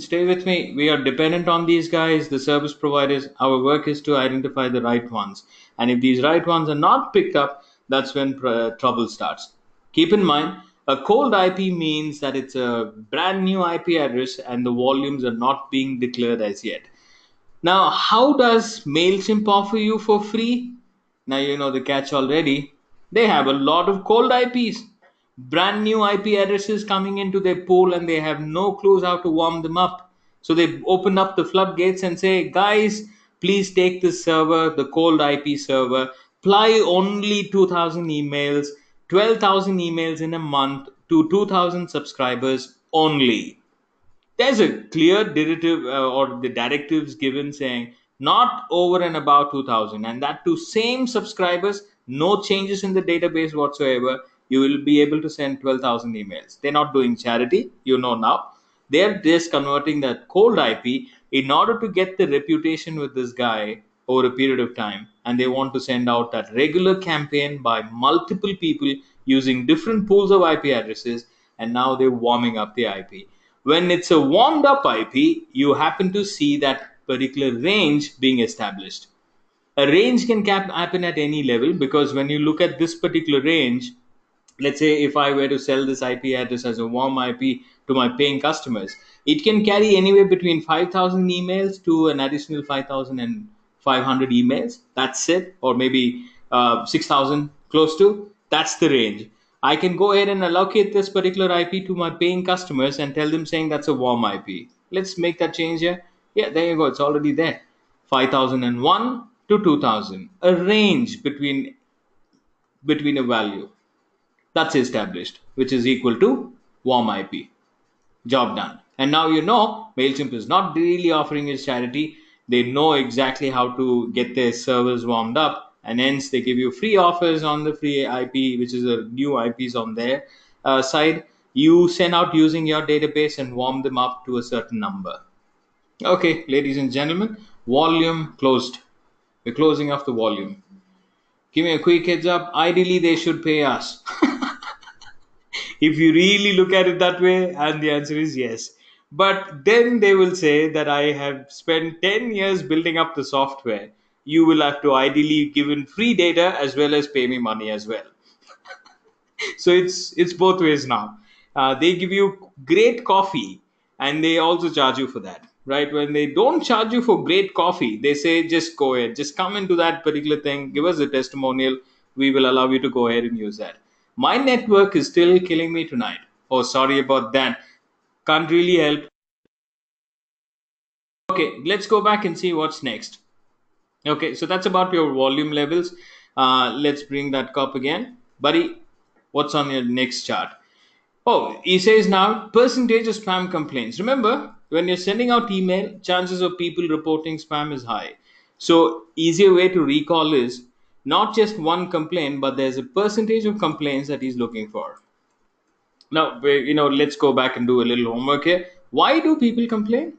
stay with me. We are dependent on these guys, the service providers. Our work is to identify the right ones, and if these right ones are not picked up, that's when trouble starts. Keep in mind, a cold IP means that it's a brand new IP address, and the volumes are not being declared as yet. Now, how does MailChimp offer you for free? Now you know the catch already. They have a lot of cold IPs, brand new IP addresses coming into their pool, and they have no clues how to warm them up. So they open up the floodgates and say, guys, please take this server, the cold IP server, apply only 2,000 emails, 12,000 emails in a month to 2,000 subscribers only. There's a clear directive or the directives given saying not over and above 2000, and that to same subscribers, no changes in the database whatsoever. You will be able to send 12,000 emails. They're not doing charity, you know. Now they're just converting that cold IP in order to get the reputation with this guy over a period of time, and they want to send out that regular campaign by multiple people using different pools of IP addresses, and now they're warming up the IP. When it's a warmed up IP, you happen to see that particular range being established. A range can happen at any level, because when you look at this particular range, let's say if I were to sell this IP address as a warm IP to my paying customers, it can carry anywhere between 5,000 emails to an additional 5,500 emails. That's it, or maybe 6,000 close to. That's the range. I can go ahead and allocate this particular IP to my paying customers and tell them saying that's a warm IP. Let's make that change here. Yeah, there you go. It's already there. 5,001 to 2,000. A range between a value that's established, which is equal to warm IP. Job done. And now you know MailChimp is not really offering his charity. They know exactly how to get their servers warmed up, and hence they give you free offers on the free IP, which is a new IPs on their side. You send out using your database and warm them up to a certain number. Okay, ladies and gentlemen, volume closed. We're closing off the volume. Give me a quick heads up. Ideally, they should pay us. If you really look at it that way, and the answer is yes. But then they will say that I have spent 10 years building up the software. You will have to ideally give in free data as well as pay me money as well. So it's both ways now. They give you great coffee, and they also charge you for that, right? When they don't charge you for great coffee, they say just go ahead, just come into that particular thing, give us a testimonial, we will allow you to go ahead and use that. My network is still killing me tonight. Oh, sorry about that. Can't really help. Okay, let's go back and see what's next. Okay, so that's about your volume levels. Let's bring that cup again, buddy. What's on your next chart? Oh, he says now percentage of spam complaints. Remember, When you're sending out email, chances of people reporting spam is high. So easier way to recall is not just one complaint, but there's a percentage of complaints that he's looking for. Now, let's go back and do a little homework here. Why do people complain?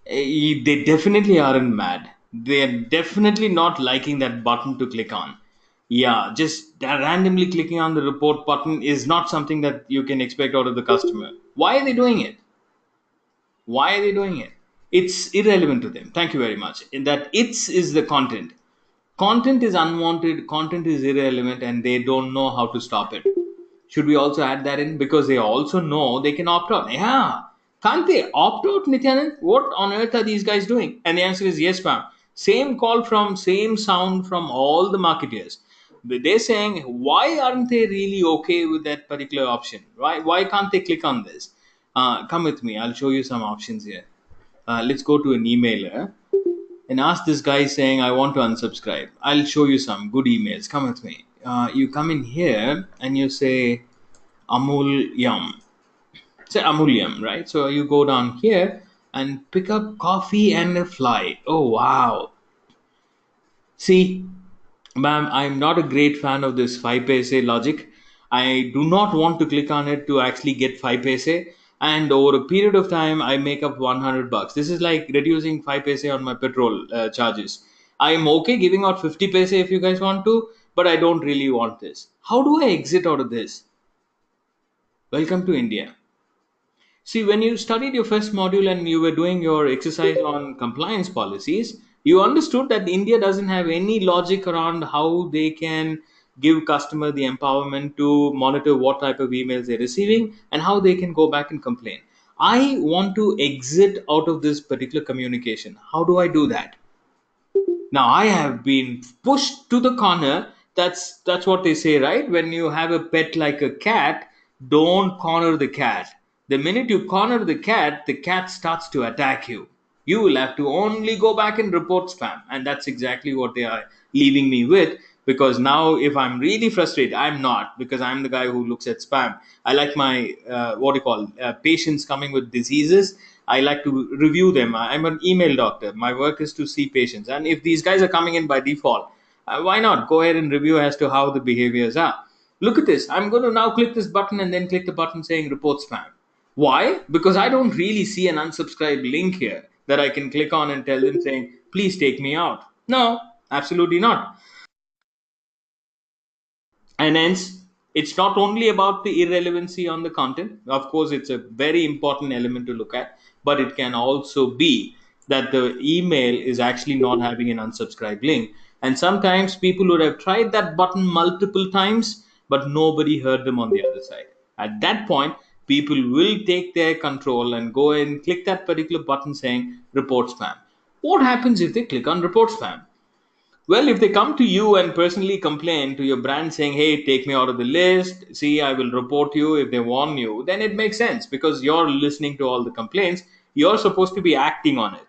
They definitely aren't mad. They're definitely not liking that button to click on. Yeah, just randomly clicking on the report button is not something that you can expect out of the customer. Why are they doing it? Why are they doing it? It's irrelevant to them. Thank you very much. In that, it's is the content. Content is unwanted, content is irrelevant, and they don't know how to stop it. Should we also add that in? Because they also know they can opt out. Yeah. Can't they opt out, Nityanand? What on earth are these guys doing? And the answer is yes, ma'am. Same call from, same sound from all the marketeers. But they're saying, why aren't they really okay with that particular option? Why can't they click on this? Come with me. I'll show you some options here. Let's go to an emailer and ask this guy saying, I want to unsubscribe. I'll show you some good emails. Come with me. You come in here and you say, Amulyam. Say Amulyam, right? So you go down here and pick up coffee and a flight. Oh, wow. See, ma'am, I'm not a great fan of this 5 paise logic. I do not want to click on it to actually get 5 paise. And over a period of time, I make up 100 bucks. This is like reducing 5 paise on my petrol charges. I am okay giving out 50 paise if you guys want to, but I don't really want this. How do I exit out of this? Welcome to India. See, when you studied your first module and you were doing your exercise on compliance policies, you understood that India doesn't have any logic around how they can give customer the empowerment to monitor what type of emails they're receiving and how they can go back and complain. I want to exit out of this particular communication. How do I do that? Now I have been pushed to the corner. That's what they say, right? When you have a pet like a cat, don't corner the cat. The minute you corner the cat starts to attack you. You will have to only go back and report spam, and that's exactly what they are leaving me with. Because now, if I'm really frustrated, I'm not, because I'm the guy who looks at spam. I like my what do you call patients coming with diseases. I like to review them. I'm an email doctor. My work is to see patients. And if these guys are coming in by default, why not go ahead and review as to how the behaviors are? Look at this. I'm going to now click this button and then click the button saying report spam. Why? Because I don't really see an unsubscribe link here that I can click on and tell them saying, please take me out. No, absolutely not. And hence, it's not only about the irrelevancy on the content. Of course, it's a very important element to look at, but it can also be that the email is actually not having an unsubscribe link. And sometimes people would have tried that button multiple times, but nobody heard them on the other side. At that point, people will take their control and go and click that particular button saying report spam. What happens if they click on report spam? Well, if they come to you and personally complain to your brand saying, hey, take me out of the list, see, I will report you if they warn you, then it makes sense because you're listening to all the complaints. You're supposed to be acting on it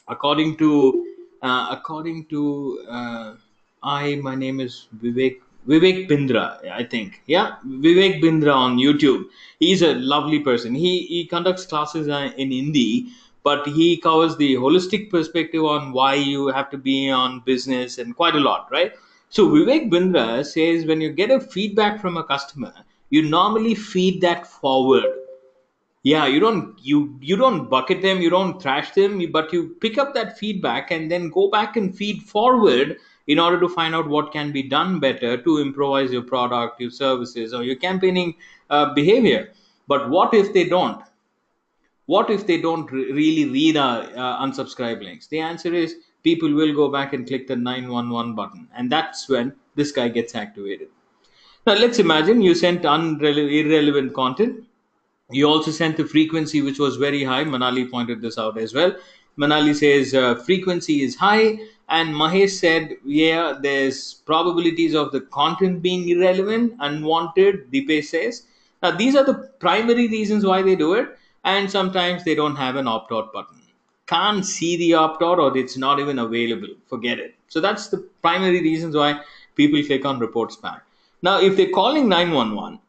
according to my name is Vivek Bindra, I think. Yeah, Vivek Bindra on YouTube. He's a lovely person. He conducts classes in Hindi, but he covers the holistic perspective on why you have to be on business and quite a lot, right? So Vivek Bindra says when you get a feedback from a customer, you normally feed that forward. Yeah, you don't bucket them, you don't trash them, but you pick up that feedback and then go back and feed forward in order to find out what can be done better to improvise your product, your services, or your campaigning behavior. But what if they don't really read unsubscribe links? The answer is people will go back and click the 911 button, and that's when this guy gets activated. Now let's imagine you sent irrelevant content. You also sent the frequency, which was very high. Manali pointed this out as well. Manali says frequency is high, and Mahesh said, yeah, there's probabilities of the content being irrelevant, unwanted. Dipesh says. Now, these are the primary reasons why they do it, and sometimes they don't have an opt out button. Can't see the opt out, or it's not even available. Forget it. So, that's the primary reasons why people click on report spam. Now, if they're calling 911,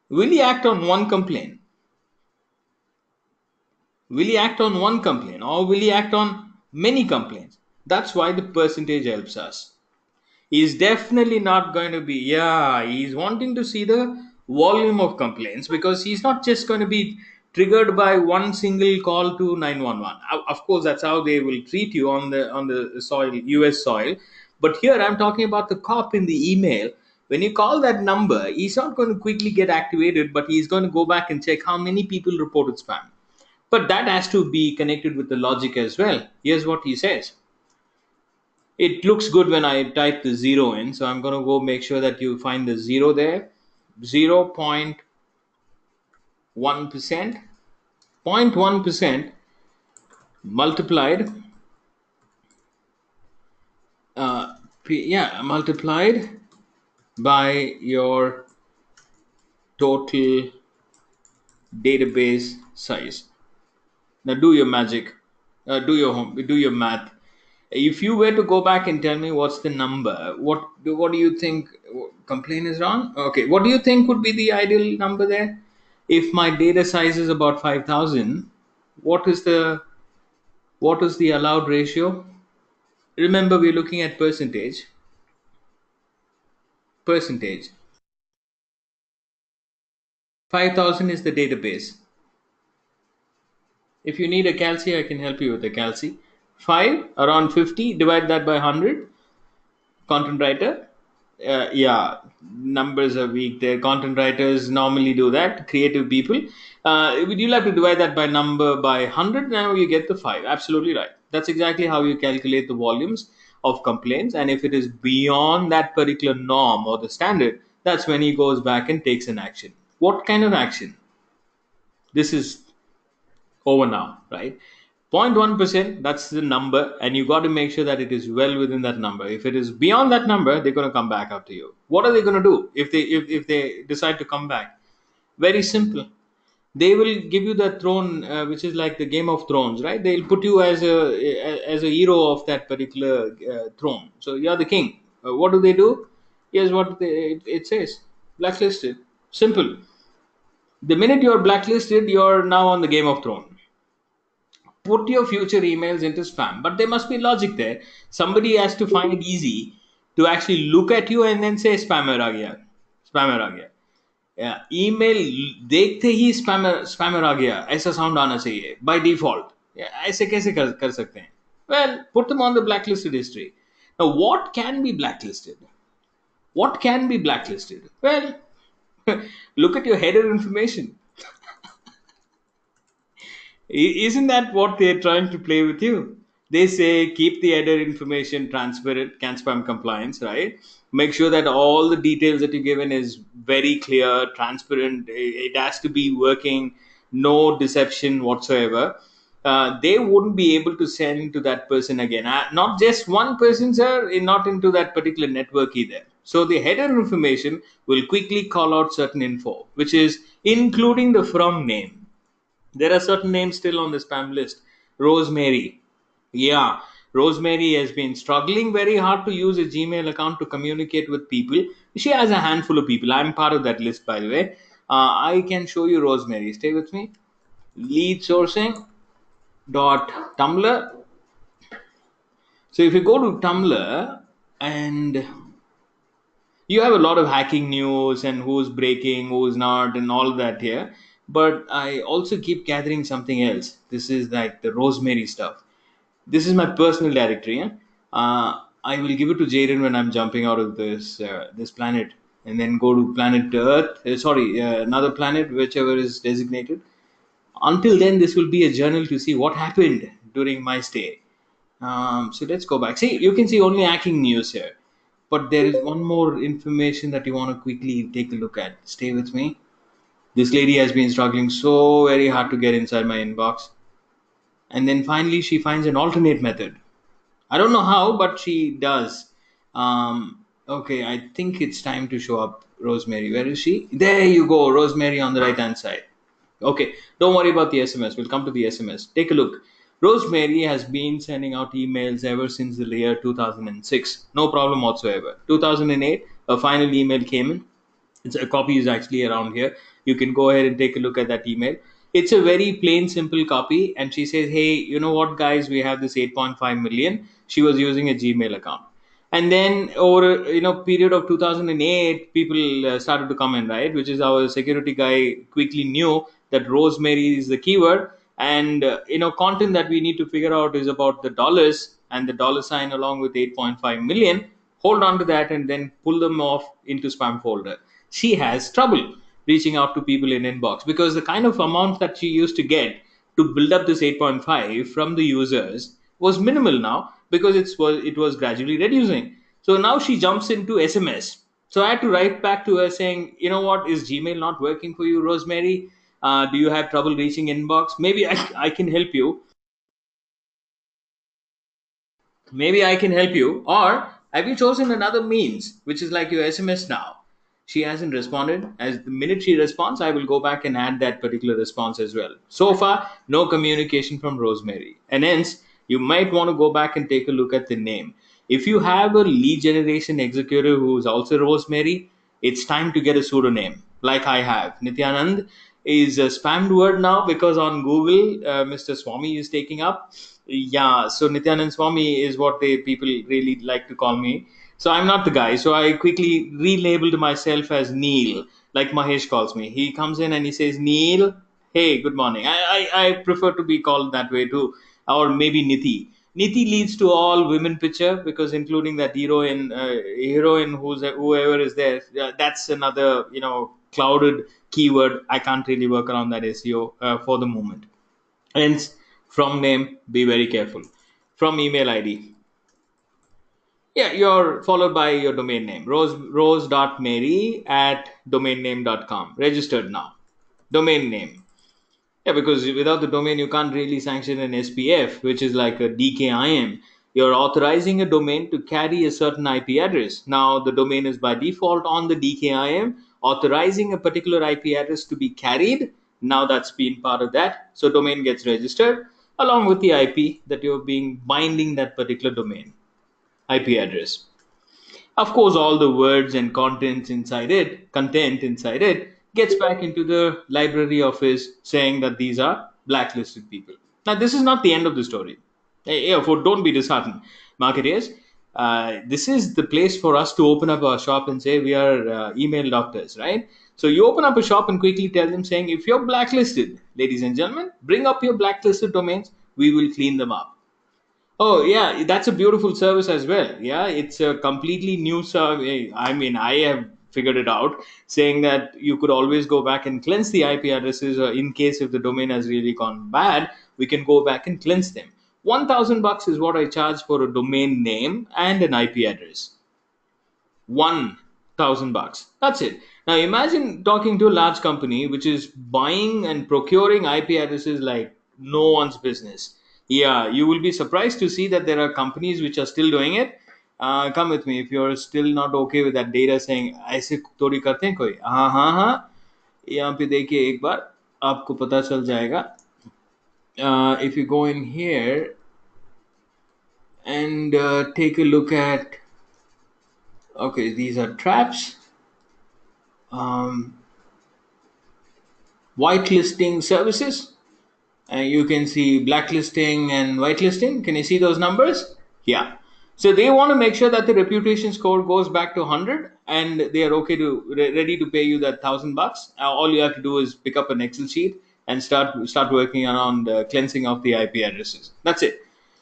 will he act on one complaint? Will he act on one complaint or will he act on many complaints? That's why the percentage helps us. He's definitely not going to be, yeah, he's wanting to see the volume of complaints, because he's not just going to be triggered by one single call to 911. Of course, that's how they will treat you on the soil, US soil. But here I'm talking about the cop in the email. When you call that number, he's not going to quickly get activated, but he's going to go back and check how many people reported spam. But that has to be connected with the logic as well. Here's what he says. It looks good when I type the zero in, so I'm going to go make sure that you find the zero there. 0.1%. 0.1% multiplied, multiplied by your total database size. Now do your magic, do your math. If you were to go back and tell me what's the number, what do you think? Complaint is wrong. Okay, what do you think would be the ideal number there? If my data size is about 5,000, what is the allowed ratio? Remember, we're looking at percentage. Percentage. 5,000 is the database. If you need a calci, I can help you with a calci. 5 around 50, divide that by 100. Content writer, yeah, numbers are weak there. Content writers normally do that, creative people. You'll have to divide that by number by 100. Now you get the 5. Absolutely right. That's exactly how you calculate the volumes of complaints. And if it is beyond that particular norm or the standard, that's when he goes back and takes an action. What kind of action? This is over now, right? 0.1%, that's the number, and you got to make sure that it is well within that number. If it is beyond that number, they're going to come back after you. What are they going to do if they decide to come back? Very simple. They will give you the throne, which is like the Game of Thrones, right? They'll put you as a hero of that particular throne. So you're the king. What do they do? Here's what it says: blacklisted. Simple. The minute you're blacklisted, you're now on the Game of Thrones. Put your future emails into spam, but there must be logic there. Somebody has to find it easy to actually look at you and then say spammer aa gaya, spammer aa gaya. Yeah, email देखते ही spammer आ गया ऐसा sound आना चाहिए by default. ऐसे कैसे कर सकते हैं? Well, put them on the blacklisted history. Now, what can be blacklisted? What can be blacklisted? Well, look at your header information. Isn't that what they're trying to play with you? They say keep the header information transparent, can spam compliance, right? Make sure that all the details that you've given is very clear, transparent. It has to be working, no deception whatsoever. They wouldn't be able to send to that person again. Not just one person, sir, not into that particular network either. So the header information will quickly call out certain info, which is including the from name. There are certain names still on the spam list. Rosemary. Yeah, Rosemary has been struggling very hard to use a Gmail account to communicate with people. She has a handful of people. I'm part of that list, by the way. I can show you Rosemary. Stay with me. Lead sourcing dot Tumblr. So if you go to Tumblr and you have a lot of hacking news and who's breaking, who's not, and all that here. But I also keep gathering something else. This is like the Rosemary stuff. This is my personal directory. I will give it to Jaden when I'm jumping out of this planet, and then go to planet Earth. Another planet, whichever is designated. Until then, this will be a journal to see what happened during my stay. So let's go back. See, you can see only hacking news here. But there is one more information that you want to quickly take a look at. Stay with me. This lady has been struggling so very hard to get inside my inbox. And then finally, she finds an alternate method. I don't know how, but she does. Okay, I think it's time to show up Rosemary. Where is she? There you go, Rosemary on the right hand side. Okay, don't worry about the SMS. We'll come to the SMS. Take a look. Rosemary has been sending out emails ever since the year 2006. No problem whatsoever. 2008, a final email came in. A copy is actually around here. You can go ahead and take a look at that email. It's a very plain, simple copy. And she says, hey, you know what, guys, we have this 8.5 million. She was using a Gmail account. And then over period of 2008, people started to come in, right? Which is our security guy quickly knew that rosemary is the keyword. And content that we need to figure out is about the dollars and the dollar sign along with 8.5 million. Hold on to that and then pull them off into spam folder. She has trouble reaching out to people in inbox because the kind of amount that she used to get to build up this 8.5 from the users was minimal now, because it was gradually reducing. So now she jumps into SMS. So I had to write back to her saying, you know what, is Gmail not working for you, Rosemary? Do you have trouble reaching inbox? Maybe I can help you. Maybe I can help you. Or have you chosen another means, which is like your SMS now? She hasn't responded. As the minute she responds, I will go back and add that particular response as well. So far, no communication from Rosemary. And hence, you might want to go back and take a look at the name. If you have a lead generation executive who is also Rosemary, it's time to get a pseudonym like I have. Nityanand is a spammed word now because on Google, Mr. Swami is taking up. Yeah, so Nityanand Swami is what they people really like to call me. So I'm not the guy. So I quickly relabeled myself as Neil, like Mahesh calls me. He comes in and he says, Neil, hey, good morning. I prefer to be called that way too, or maybe Nithy. Nithy leads to all women picture because including that heroine whoever is there. That's another clouded keyword. I can't really work around that SEO for the moment. Hence, from name, be very careful. From email ID, yeah, you're followed by your domain name, rose.mary at domainname.com. Registered now. Domain name. Yeah, because without the domain, you can't really sanction an SPF, which is like a DKIM. You're authorizing a domain to carry a certain IP address. Now, the domain is by default on the DKIM, authorizing a particular IP address to be carried. Now, that's been part of that. So, domain gets registered along with the IP that you're being binding that particular domain IP address. Of course, all the words and content inside it gets back into the library office saying that these are blacklisted people. Now, this is not the end of the story. Don't be disheartened, marketers. This is the place for us to open up our shop and say we are email doctors, right? So you open up a shop and quickly tell them saying, if you're blacklisted, ladies and gentlemen, bring up your blacklisted domains. We will clean them up. Oh yeah, that's a beautiful service as well. Yeah, it's a completely new service. I mean, I have figured it out, saying that you could always go back and cleanse the IP addresses, in case if the domain has really gone bad, we can go back and cleanse them. $1,000 is what I charge for a domain name and an IP address. $1,000. That's it. Now imagine talking to a large company which is buying and procuring IP addresses like no one's business. Yeah, you will be surprised to see that there are companies which are still doing it. Come with me if you're still not okay with that data saying ऐसे थोड़ी करते हैं कोई. हाँ हाँ हाँ, यहाँ पे देखिए एक बार आपको पता चल जाएगा. If you go in here and take a look at, okay, these are traps. um, Whitelisting services. You can see blacklisting and whitelisting. Can you see those numbers? Yeah. So they want to make sure that the reputation score goes back to 100, and they are okay to ready to pay you that $1,000. All you have to do is pick up an Excel sheet and start working around cleansing of the IP addresses. That's it.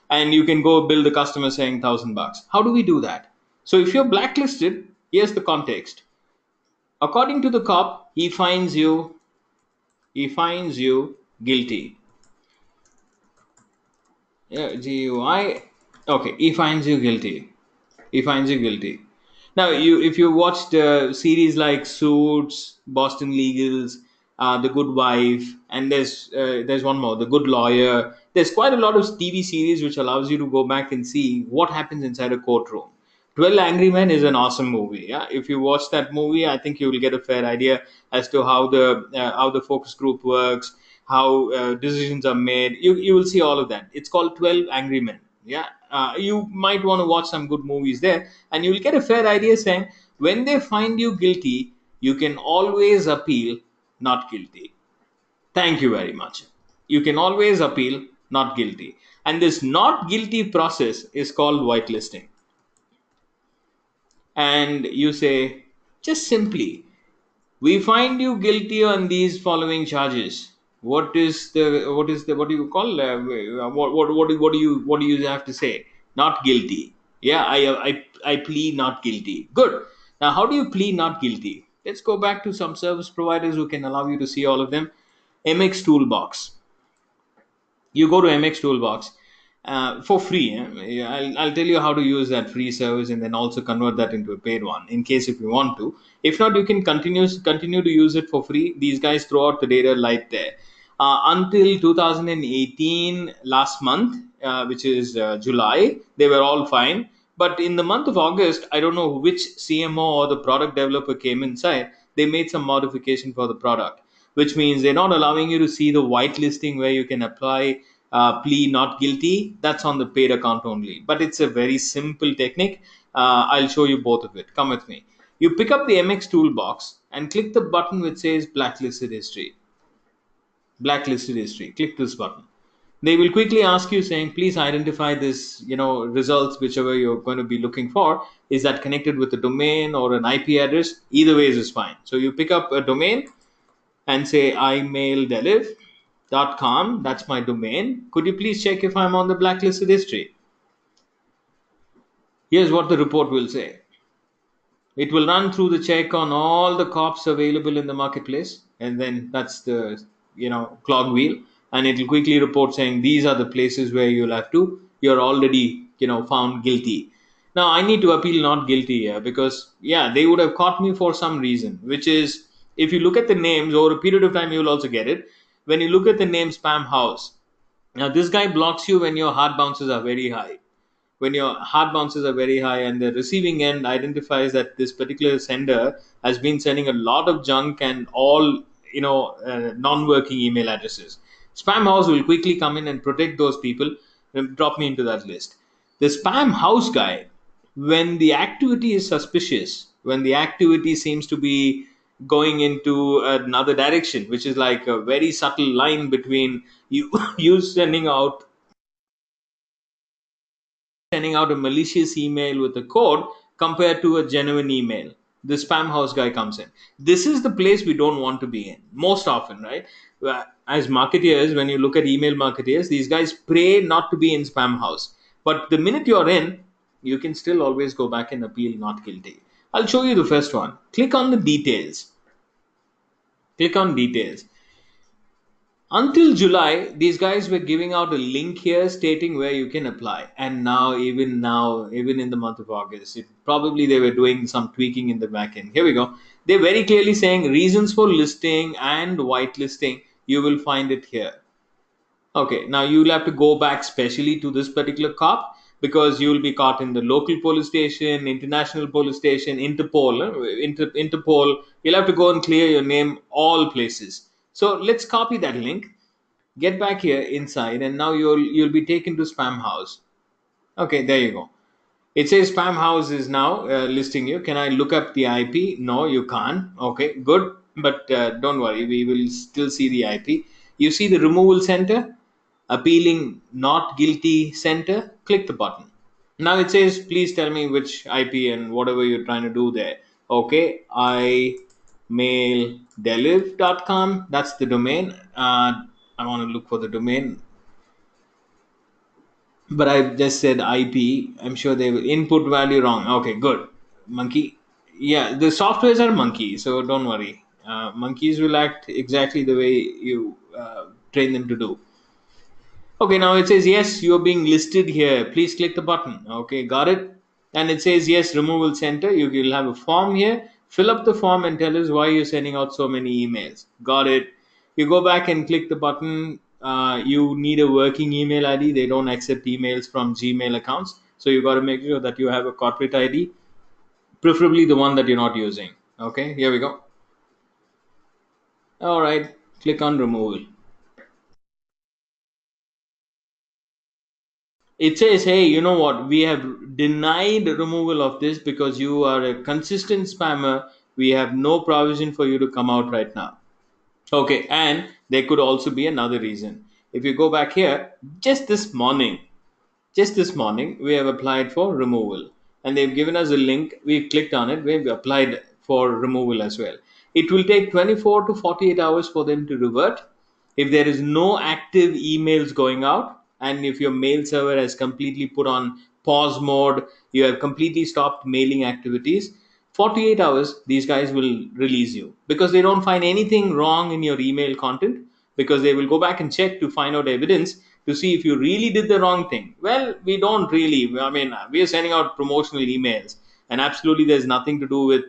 And you can go bill the customer saying $1,000. How do we do that? So if you're blacklisted, here's the context. According to the cop, he finds you guilty. Yeah, GUI. Okay, he finds you guilty. He finds you guilty. Now, if you watched series like Suits, Boston Legals, The Good Wife, and there's one more, The Good Lawyer. There's quite a lot of TV series which allows you to go back and see what happens inside a courtroom. 12 Angry Men is an awesome movie. Yeah, if you watch that movie, I think you will get a fair idea as to how the focus group works, how decisions are made. You will see all of that. It's called 12 Angry Men. Yeah, you might want to watch some good movies there, and you'll get a fair idea saying when they find you guilty, you can always appeal not guilty. Thank you very much. You can always appeal not guilty. And this not guilty process is called whitelisting. And you say, just simply, we find you guilty on these following charges. What do you call what do you have to say? Not guilty. Yeah, I plead not guilty. Good. Now, how do you plead not guilty? Let's go back to some service providers who can allow you to see all of them. MX Toolbox. You go to MX Toolbox for free. Yeah, I'll tell you how to use that free service and then also convert that into a paid one in case if you want to. If not, you can continue to use it for free. These guys throw out the data right there. Until 2018, last month, which is July, they were all fine. But in the month of August, I don't know which CMO or the product developer came inside. They made some modification for the product, which means they're not allowing you to see the whitelisting where you can apply plea not guilty. That's on the paid account only. But it's a very simple technique. I'll show you both of it. Come with me. You pick up the MX toolbox and click the button which says blacklisted history. Blacklisted history. Click this button. They will quickly ask you saying, please identify this, results, whichever you're going to be looking for. Is that connected with a domain or an IP address? Either ways is fine. So you pick up a domain and say imaildeliv.com. That's my domain. Could you please check if I'm on the blacklisted history? Here's what the report will say. It will run through the check on all the cops available in the marketplace, and then that's the clog wheel, and it will quickly report saying these are the places where you're already found guilty. Now I need to appeal not guilty here because they would have caught me for some reason, which is if you look at the names over a period of time you will also get it. When you look at the name spam house, now this guy blocks you when your heart bounces are very high, when your heart bounces are very high and the receiving end identifies that this particular sender has been sending a lot of junk and all non-working email addresses. Spam house will quickly come in and protect those people and drop me into that list. The spam house guy, when the activity is suspicious, when the activity seems to be going into another direction, which is like a very subtle line between you you sending out a malicious email with a code compared to a genuine email. The spam house guy comes in. This is the place we don't want to be in most often, right? As marketeers, when you look at email marketeers, these guys pray not to be in spam house. But the minute you're in, you can still always go back and appeal not guilty. I'll show you the first one. Click on the details. Click on details. Until July, these guys were giving out a link here stating where you can apply. And now, even in the month of August, probably they were doing some tweaking in the back end. Here we go. They're very clearly saying reasons for listing and whitelisting. You will find it here. Okay, now you'll have to go back specially to this particular cop because you'll be caught in the local police station, international police station, Interpol. You'll have to go and clear your name all places. So let's copy that link, get back here inside, and now you'll be taken to spam house. Okay, there you go. It says spam house is now listing you. Can I look up the IP? No, you can't. Okay, good. But don't worry, we will still see the IP. You see the removal center, appealing not guilty center. Click the button. Now it says, please tell me which IP and whatever you're trying to do there. Okay, imaildeliv.com. That's the domain. I want to look for the domain, but I just said IP. I'm sure they will input value wrong. Okay, good. Monkey. Yeah, the softwares are monkey, so don't worry. Monkeys will act exactly the way you train them to do. Okay, now it says yes, you're being listed here. Please click the button. Okay, got it. And it says yes, removal center. You will have a form here. Fill up the form and tell us why you're sending out so many emails. Got it. You go back and click the button. You need a working email ID. They don't accept emails from Gmail accounts. So you got to make sure that you have a corporate ID, preferably the one that you're not using. Okay, here we go. All right, click on removal. It says, hey, you know what, we have denied removal of this because you are a consistent spammer. We have no provision for you to come out right now. Okay, and There could also be another reason. If you go back here, just this morning, just this morning, we have applied for removal, and they've given us a link. We've clicked on it, we've applied for removal as well. It will take 24 to 48 hours for them to revert. If there is no active emails going out, and if your mail server has completely put on pause mode, you have completely stopped mailing activities, 48 hours, these guys will release you because they don't find anything wrong in your email content, because they will go back and check to find out evidence to see if you really did the wrong thing. Well, we don't really. I mean, we are sending out promotional emails, and absolutely, there's nothing to do with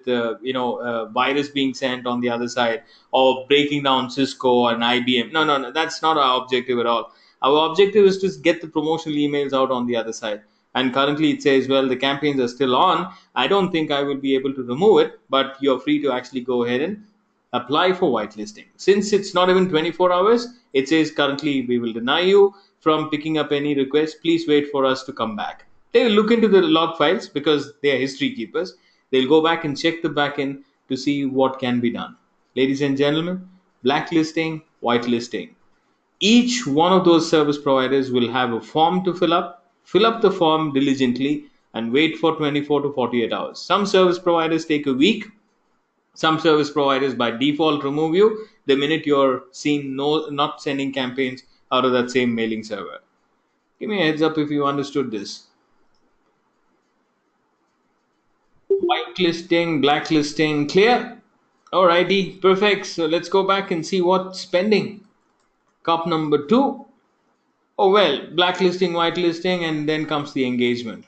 virus being sent on the other side or breaking down Cisco and IBM. No, no, no. That's not our objective at all. Our objective is to get the promotional emails out on the other side. And currently, it says, well, the campaigns are still on. I don't think I will be able to remove it, but you're free to actually go ahead and apply for whitelisting. Since it's not even 24 hours, it says currently we will deny you from picking up any request. Please wait for us to come back. They will look into the log files because they are history keepers. They'll go back and check the backend to see what can be done. Ladies and gentlemen, blacklisting, whitelisting. Each one of those service providers will have a form to fill up. Fill up the form diligently and wait for 24 to 48 hours. Some service providers take a week. Some service providers by default remove you the minute you're seen not sending campaigns out of that same mailing server. Give me a heads up if you understood this. Whitelisting, blacklisting, clear? Alrighty, perfect. So let's go back and see what's pending. Cup number two. Oh well, blacklisting, whitelisting, and then comes the engagement.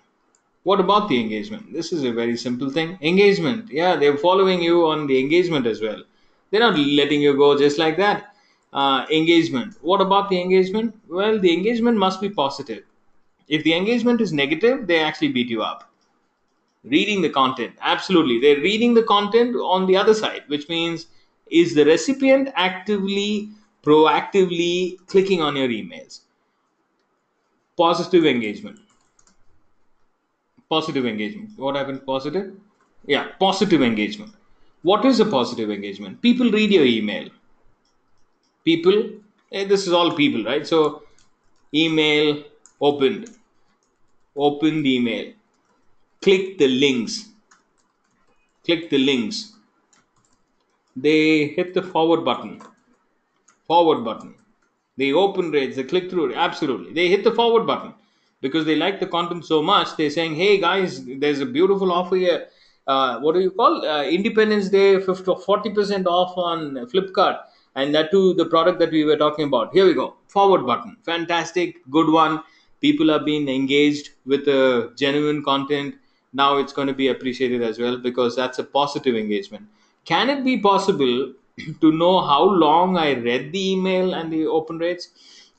What about the engagement? This is a very simple thing. Engagement. Yeah, they're following you on the engagement as well. They're not letting you go just like that. Engagement. What about the engagement? Well, the engagement must be positive. If the engagement is negative, they actually beat you up. Reading the content. Absolutely. They're reading the content on the other side, which means is the recipient actively, proactively clicking on your emails? Positive engagement. Positive engagement. What happened? Positive? Yeah, positive engagement. What is a positive engagement? People read your email. People, this is all people, right? So, email opened. Open the email. Click the links. Click the links. They hit the forward button. Forward button. The open rates, the click through, absolutely. They hit the forward button because they like the content so much. They're saying, hey guys, there's a beautiful offer here. What do you call? Independence Day, 40% off on Flipkart. And that too, the product that we were talking about. Here we go. Forward button. Fantastic. Good one. People are being engaged with genuine content. Now it's going to be appreciated as well because that's a positive engagement. Can it be possible to know how long I read the email and the open rates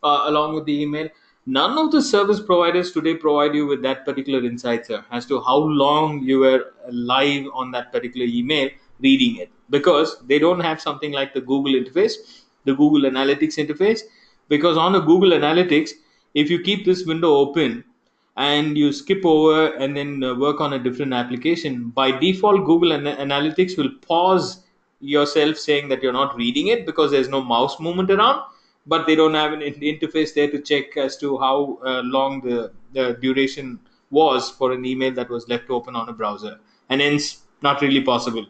along with the email? None of the service providers today provide you with that particular insight, sir, as to how long you were live on that particular email reading it, because they don't have something like the Google interface, the Google Analytics interface. Because on a Google Analytics, if you keep this window open and you skip over and then work on a different application, by default Google Analytics will pause yourself saying that you're not reading it because there's no mouse movement around, but they don't have an interface there to check as to how long the duration was for an email that was left open on a browser, and hence not really possible.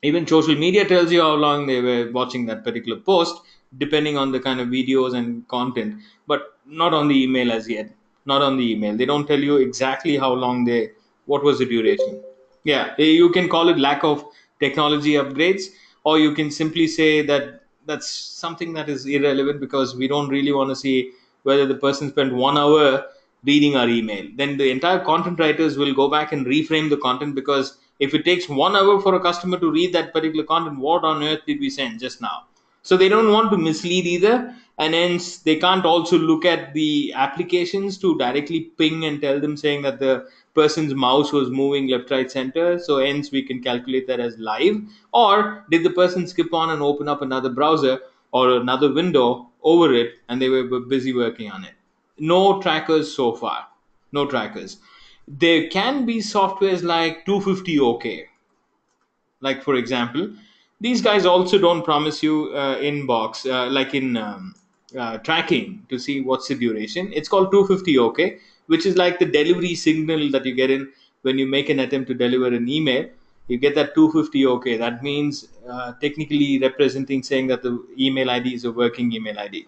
Even social media tells you how long they were watching that particular post, depending on the kind of videos and content, but not on the email as yet. Not on the email. They don't tell you exactly how long they, what was the duration. Yeah, you can call it lack of technology upgrades, or you can simply say that that's something that is irrelevant because we don't really want to see whether the person spent 1 hour reading our email. Then the entire content writers will go back and reframe the content, because if it takes 1 hour for a customer to read that particular content, what on earth did we send just now? So they don't want to mislead either, and hence they can't also look at the applications to directly ping and tell them saying that the person's mouse was moving left, right, center. So hence we can calculate that as live. Or did the person skip on and open up another browser or another window over it and they were busy working on it? No trackers so far. No trackers. There can be softwares like 250 OK. Like, for example, These guys also don't promise you inbox like in tracking to see what's the duration. It's called 250 OK, which is like the delivery signal that you get in when you make an attempt to deliver an email. You get that 250 OK. That means technically representing saying that the email ID is a working email ID.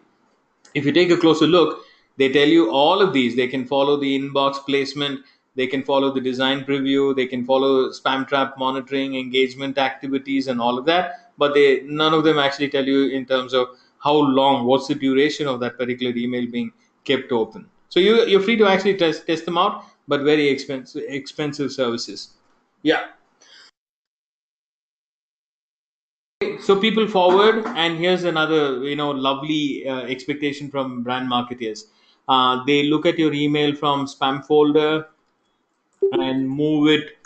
If you take a closer look, they tell you all of these. They can follow the inbox placement, they can follow the design preview, they can follow spam trap monitoring, engagement activities, and all of that. But they none of them actually tell you in terms of how long, what's the duration of that particular email being kept open. So you're free to actually test them out, but very expensive services. Yeah. So people forward, and here's another lovely expectation from brand marketers. They look at your email from spam folder and move it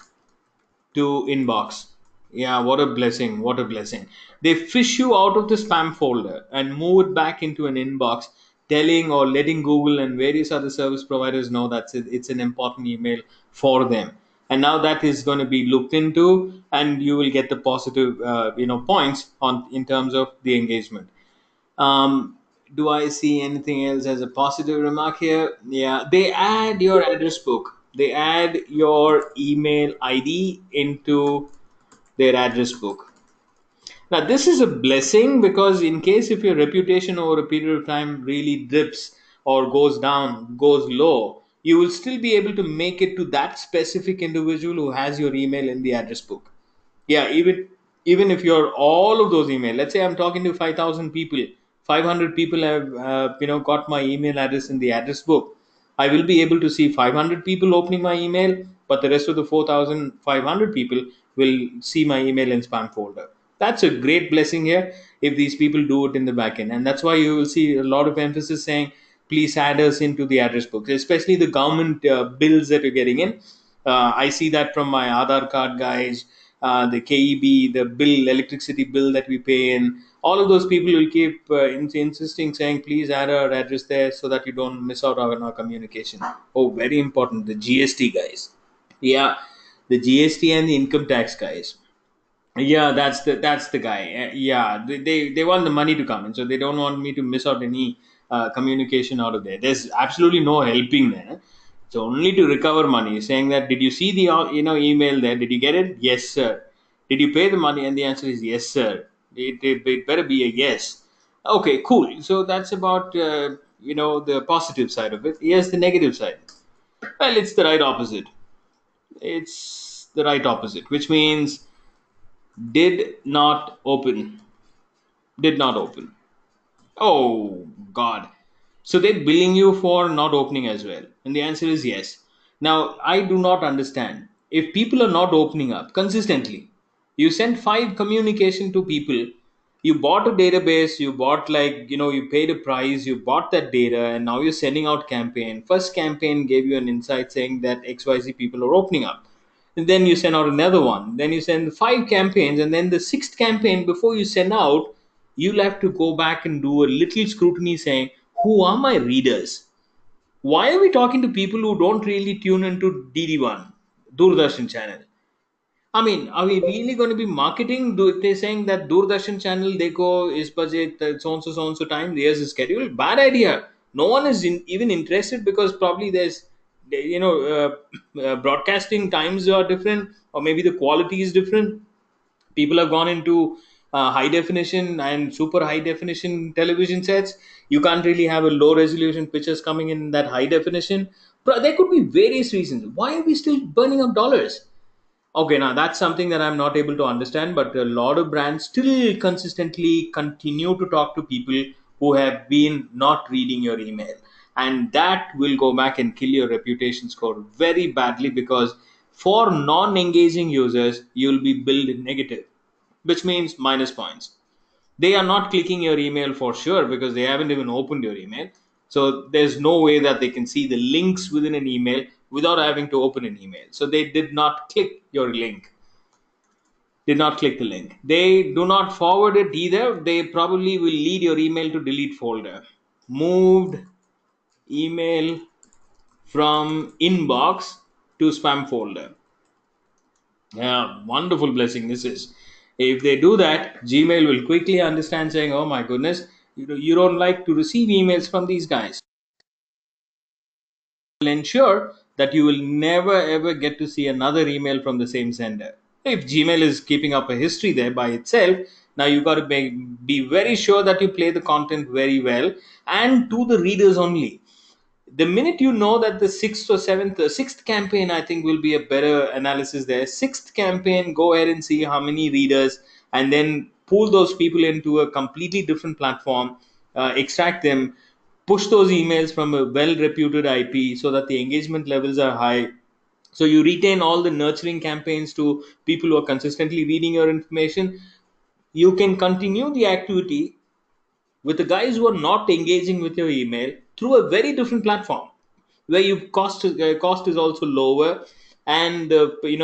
to inbox. Yeah, what a blessing, what a blessing. They fish you out of the spam folder and move it back into an inbox, telling or letting Google and various other service providers know that it's an important email for them. And now that is going to be looked into, and you will get the positive points on in terms of the engagement. um, do I see anything else as a positive remark here? Yeah, they add your address book. They add your email ID into their address book. Now, this is a blessing because, in case if your reputation over a period of time really dips or goes down, goes low, you will still be able to make it to that specific individual who has your email in the address book. Yeah, even if you're all of those email, let's say I'm talking to 5,000 people, 500 people have got my email address in the address book. I will be able to see 500 people opening my email, but the rest of the 4,500 people will see my email in spam folder. That's a great blessing here if these people do it in the backend. And that's why you will see a lot of emphasis saying, please add us into the address book, especially the government bills that you're getting in. I see that from my Aadhaar card guys, the KEB, the bill, electricity bill that we pay in. All of those people will keep insisting, saying, please add our address there so that you don't miss out on our communication. Oh, very important. The GST guys. Yeah, the GST and the income tax guys. Yeah, that's the guy. Yeah, they want the money to come in, so they don't want me to miss out any communication out of there. There's absolutely no helping there. It's only to recover money. Saying that, did you see the email there? Did you get it? Yes, sir. Did you pay the money? And the answer is yes, sir. It better be a yes. Okay, cool. So that's about the positive side of it. Here's the negative side. Well, it's the right opposite. It's the right opposite, which means did not open. Did not open. Oh, God. So they're billing you for not opening as well. And the answer is yes. Now, I do not understand. If people are not opening up consistently, you send five communication to people, you bought a database, you bought you paid a price, you bought that data, and now you're sending out campaign. First campaign gave you an insight saying that XYZ people are opening up. And then you send out another one. Then you send five campaigns, and then the sixth campaign, before you send out, you'll have to go back and do a little scrutiny saying, who are my readers? Why are we talking to people who don't really tune into DD1, Doordarshan channel? I mean, are we really going to be marketing? They're saying that Doordarshan channel, Deko is budget, so and so time, there's a schedule. Bad idea. No one is even interested because probably there's, broadcasting times are different, or maybe the quality is different. People have gone into high definition and super high definition television sets. You can't really have a low resolution pictures coming in that high definition. But there could be various reasons. Why are we still burning up dollars? Okay, now that's something that I'm not able to understand, but a lot of brands still consistently continue to talk to people who have been not reading your email. And that will go back and kill your reputation score very badly because for non engaging users, you'll be billed negative, which means minus points. They are not clicking your email for sure because they haven't even opened your email. So there's no way that they can see the links within an email without having to open an email. So they did not click your link, did not click the link. They do not forward it either. They probably will lead your email to delete folder. Moved email from inbox to spam folder. Yeah, wonderful blessing this is. If they do that, Gmail will quickly understand, saying, "Oh my goodness, you don't like to receive emails from these guys." Will ensure that you will never ever get to see another email from the same sender. If Gmail is keeping up a history there by itself, now you got to be very sure that you play the content very well and to the readers only. The minute you know that the sixth campaign, I think, will be a better analysis there. Sixth campaign, go ahead and see how many readers, and then pull those people into a completely different platform, extract them, push those emails from a well reputed IP so that the engagement levels are high. So you retain all the nurturing campaigns to people who are consistently reading your information. You can continue the activity with the guys who are not engaging with your email through a very different platform where you cost is also lower, and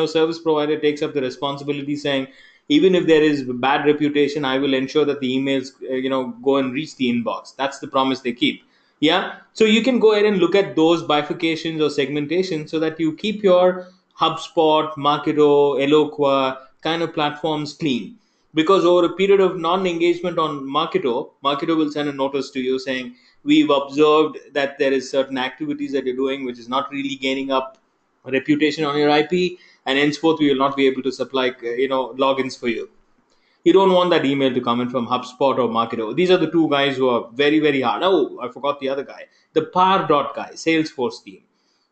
service provider takes up the responsibility, saying even if there is bad reputation, I will ensure that the emails go and reach the inbox. That's the promise they keep. Yeah, so you can go ahead and look at those bifurcations or segmentation so that you keep your HubSpot, Marketo, Eloqua kind of platforms clean. Because over a period of non-engagement on Marketo will send a notice to you saying, we've observed that there is certain activities that you're doing which is not really gaining up reputation on your IP, and henceforth we will not be able to supply logins for you. You don't want that email to come in from HubSpot or Marketo. These are the two guys who are very, very hard. Oh, I forgot the other guy, the Pardot guy, Salesforce team.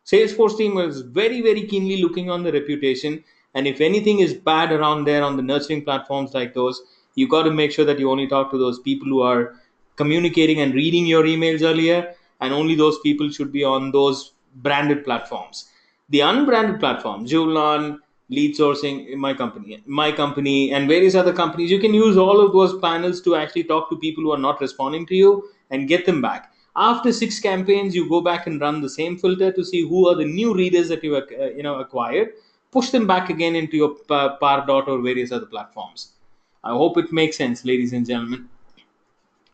Salesforce team was very, very keenly looking on the reputation. And if anything is bad around there on the nurturing platforms like those, you got to make sure that you only talk to those people who are communicating and reading your emails earlier. And only those people should be on those branded platforms. The unbranded platforms, Julian, lead sourcing, my company, and various other companies, you can use all of those panels to actually talk to people who are not responding to you and get them back. After six campaigns, you go back and run the same filter to see who are the new readers that you acquired. Push them back again into your Pardot or various other platforms. I hope it makes sense, ladies and gentlemen.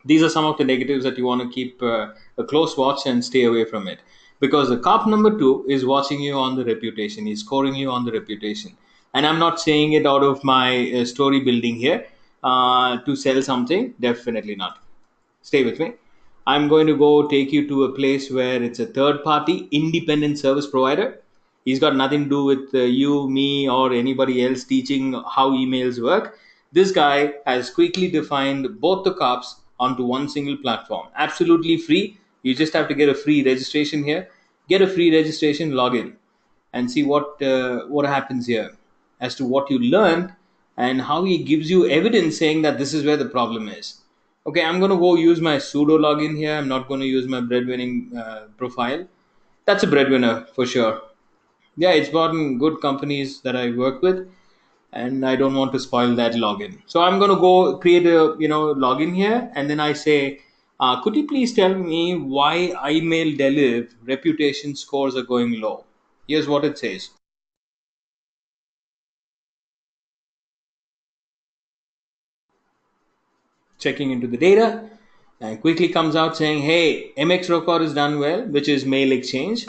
These are some of the negatives that you want to keep a close watch and stay away from it, because the cop number two is watching you on the reputation. He's scoring you on the reputation, and I'm not saying it out of my story building here to sell something. Definitely not. Stay with me. I'm going to go take you to a place where it's a third party independent service provider. He's got nothing to do with you, me, or anybody else teaching how emails work. This guy has quickly defined both the cops onto one single platform. Absolutely free. You just have to get a free registration here. Get a free registration, login, and see what happens here as to what you learned and how he gives you evidence saying that this is where the problem is. Okay, I'm going to go use my sudo login here. I'm not going to use my breadwinning profile. That's a breadwinner for sure. Yeah, it's gotten good companies that I work with, and I don't want to spoil that login. So I'm going to go create a login here, and then I say, could you please tell me why email deliv reputation scores are going low? Here's what it says. Checking into the data, and quickly comes out saying, hey, MX record is done well, which is mail exchange,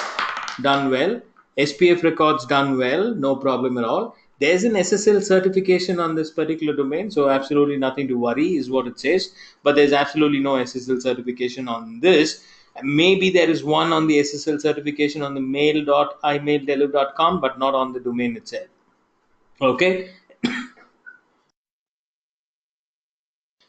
done well. SPF records done well, no problem at all. There's an SSL certification on this particular domain, so absolutely nothing to worry is what it says. But there's absolutely no SSL certification on this. Maybe there is one on the SSL certification on the mail.imaildeliver.com, but not on the domain itself. Okay.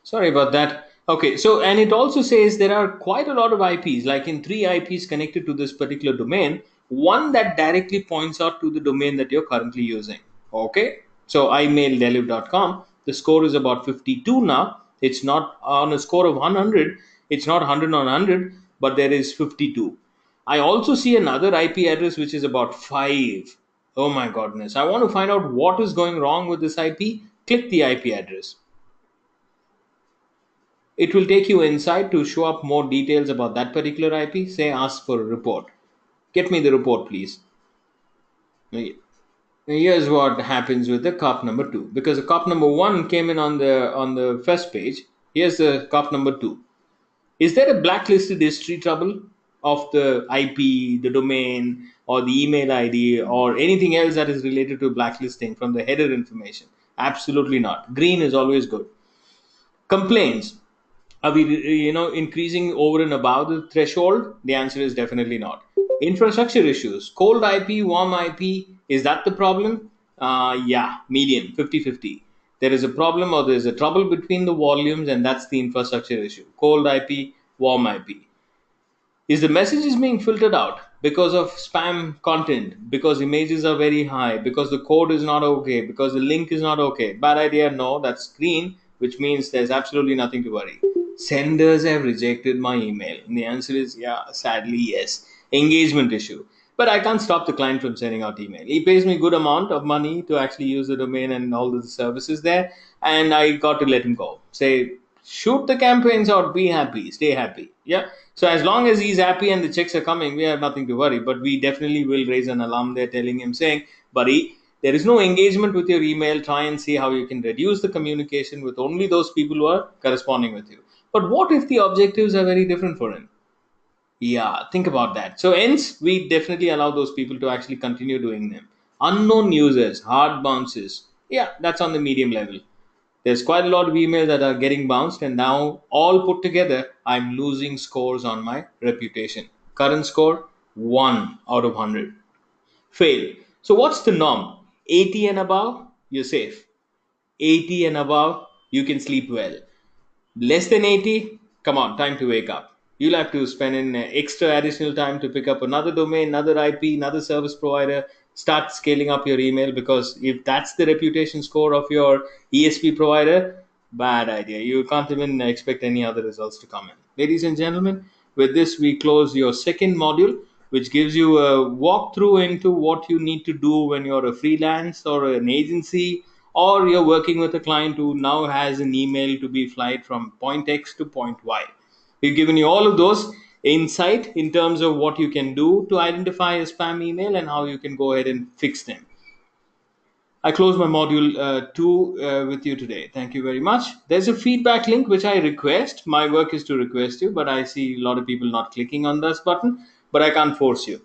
Sorry about that. Okay, so and it also says there are quite a lot of IPs, like in three IPs connected to this particular domain, one that directly points out to the domain that you're currently using. Okay, so imaildeliv.com, the score is about 52 now. It's not on a score of 100, it's not 100 on 100, but there is 52. I also see another IP address which is about 5. Oh my goodness. I want to find out what is going wrong with this IP. Click the IP address. It will take you inside to show up more details about that particular IP. Say, ask for a report. Get me the report, please. Now, here's what happens with the cop number two. Because the cop number one came in on the first page. Here's the cop number two. Is there a blacklisted history trouble of the IP, the domain, or the email ID, or anything else that is related to blacklisting from the header information? Absolutely not. Green is always good. Complaints. Are we, increasing over and above the threshold? The answer is definitely not. Infrastructure issues. Cold IP, warm IP. Is that the problem? Yeah, medium, 50-50. There is a problem or there is a trouble between the volumes, and that's the infrastructure issue. Cold IP, warm IP. Is the message is being filtered out because of spam content, because images are very high, because the code is not okay, because the link is not okay? Bad idea. No, that's green, which means there's absolutely nothing to worry. Senders have rejected my email, and the answer is yeah, sadly yes. Engagement issue. But I can't stop the client from sending out email. He pays me good amount of money to actually use the domain and all the services there, and I got to let him go. Say, shoot the campaigns out, be happy, stay happy. Yeah. So as long as he's happy and the checks are coming, we have nothing to worry. But we definitely will raise an alarm there, telling him, saying, buddy, there is no engagement with your email. Try and see how you can reduce the communication with only those people who are corresponding with you. But what if the objectives are very different for him? Yeah, think about that. So hence, we definitely allow those people to actually continue doing them. Unknown users, hard bounces. Yeah, that's on the medium level. There's quite a lot of emails that are getting bounced, and now all put together, I'm losing scores on my reputation. Current score 1 out of 100. Fail. So, what's the norm? 80 and above, you're safe. 80 and above, you can sleep well. Less than 80, come on, time to wake up. You'll have to spend an extra additional time to pick up another domain, another IP, another service provider. Start scaling up your email, because if that's the reputation score of your ESP provider, bad idea. You can't even expect any other results to come in. Ladies and gentlemen, with this, we close your second module, which gives you a walkthrough into what you need to do when you're a freelance or an agency, or you're working with a client who now has an email to be flight from point X to point Y. We've given you all of those insight in terms of what you can do to identify a spam email and how you can go ahead and fix them. I close my module 2 with you today. Thank you very much. There's a feedback link which I request. My work is to request you, but I see a lot of people not clicking on this button, but I can't force you.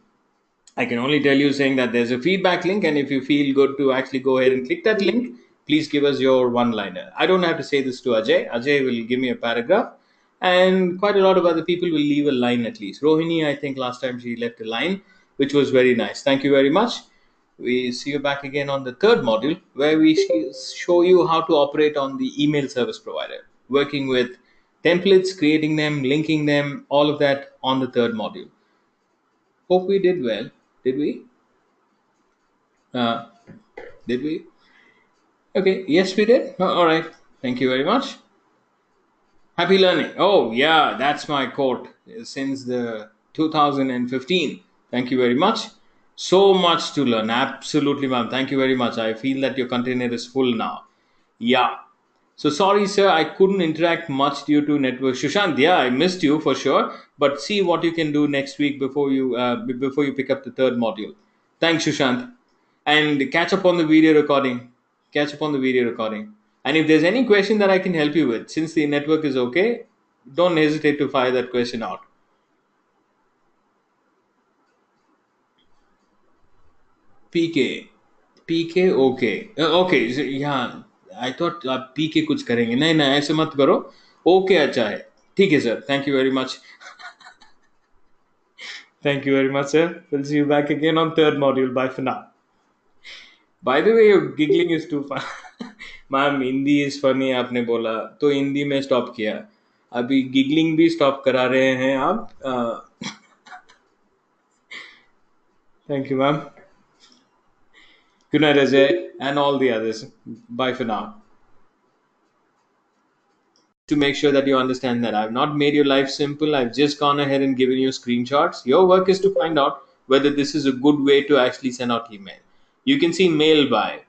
I can only tell you saying that there's a feedback link, and if you feel good to actually go ahead and click that link, please give us your one liner. I don't have to say this to Ajay. Ajay will give me a paragraph, and quite a lot of other people will leave a line at least. Rohini, I think last time she left a line, which was very nice. Thank you very much. We see you back again on the third module, where we show you how to operate on the email service provider, working with templates, creating them, linking them, all of that on the third module. Hope we did well. Did we? Uh, did we? Okay. Yes, we did. All right. Thank you very much. Happy learning. Oh, yeah, that's my quote since the 2015. Thank you very much. So much to learn. Absolutely, ma'am. Thank you very much. I feel that your container is full now. Yeah. So sorry, sir, I couldn't interact much due to network. Shushant, yeah, I missed you for sure. But see what you can do next week before you pick up the third module. Thanks, Shushant, and catch up on the video recording. Catch up on the video recording. And if there's any question that I can help you with, since the network is okay, don't hesitate to fire that question out. PK, PK, okay, okay, yeah. I thought आप PK कुछ करेंगे. नहीं नहीं, ऐसे मत करो. Okay, अच्छा है. ठीक है sir. Thank you very much. Thank you very much, sir. We'll see you back again on third module. Bye for now. By the way, your giggling is too fun. Ma'am Hindi is funny आपने बोला तो हिंदी में stop किया. अभी giggling भी stop करा रहे हैं आप. Thank you ma'am. Good night Ajay and all the others. Bye for now. To make sure that you understand that I've not made your life simple. I've just gone ahead and given you screenshots. Your work is to find out whether this is a good way to actually send out email. You can see mail by,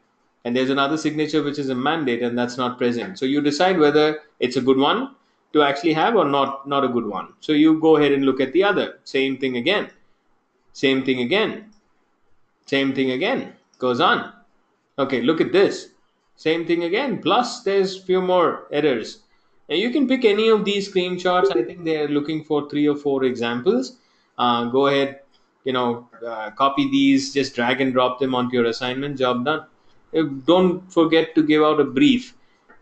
and there's another signature which is a mandate, and that's not present. So you decide whether it's a good one to actually have or not a good one. So you go ahead and look at the other. Same thing again. Same thing again. Same thing again. Goes on. Okay, look at this. Same thing again. Plus, there's few more errors. And you can pick any of these screenshots. I think they're looking for 3 or 4 examples. Go ahead, copy these, just drag and drop them onto your assignment. Job done. Don't forget to give out a brief.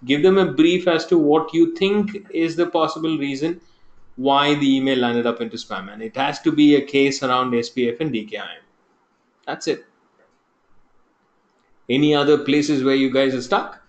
Give them a brief as to what you think is the possible reason why the email landed up into spam, and it has to be a case around SPF and DKIM. That's it. Any other places where you guys are stuck?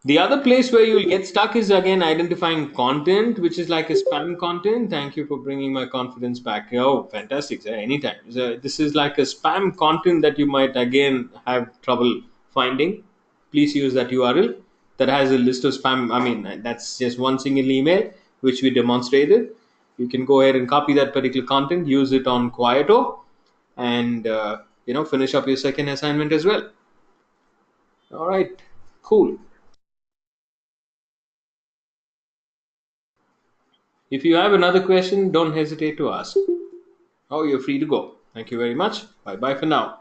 The other place where you'll get stuck is again identifying content, which is like a spam content. Thank you for bringing my confidence back. Oh, fantastic, sir. Anytime. So this is like a spam content that you might again have trouble finding. Please use that URL that has a list of spam. I mean, that's just one single email which we demonstrated. You can go ahead and copy that particular content, use it on Quieto, and finish up your second assignment as well. All right, cool. If you have another question, don't hesitate to ask. Oh, you're free to go. Thank you very much. Bye bye for now.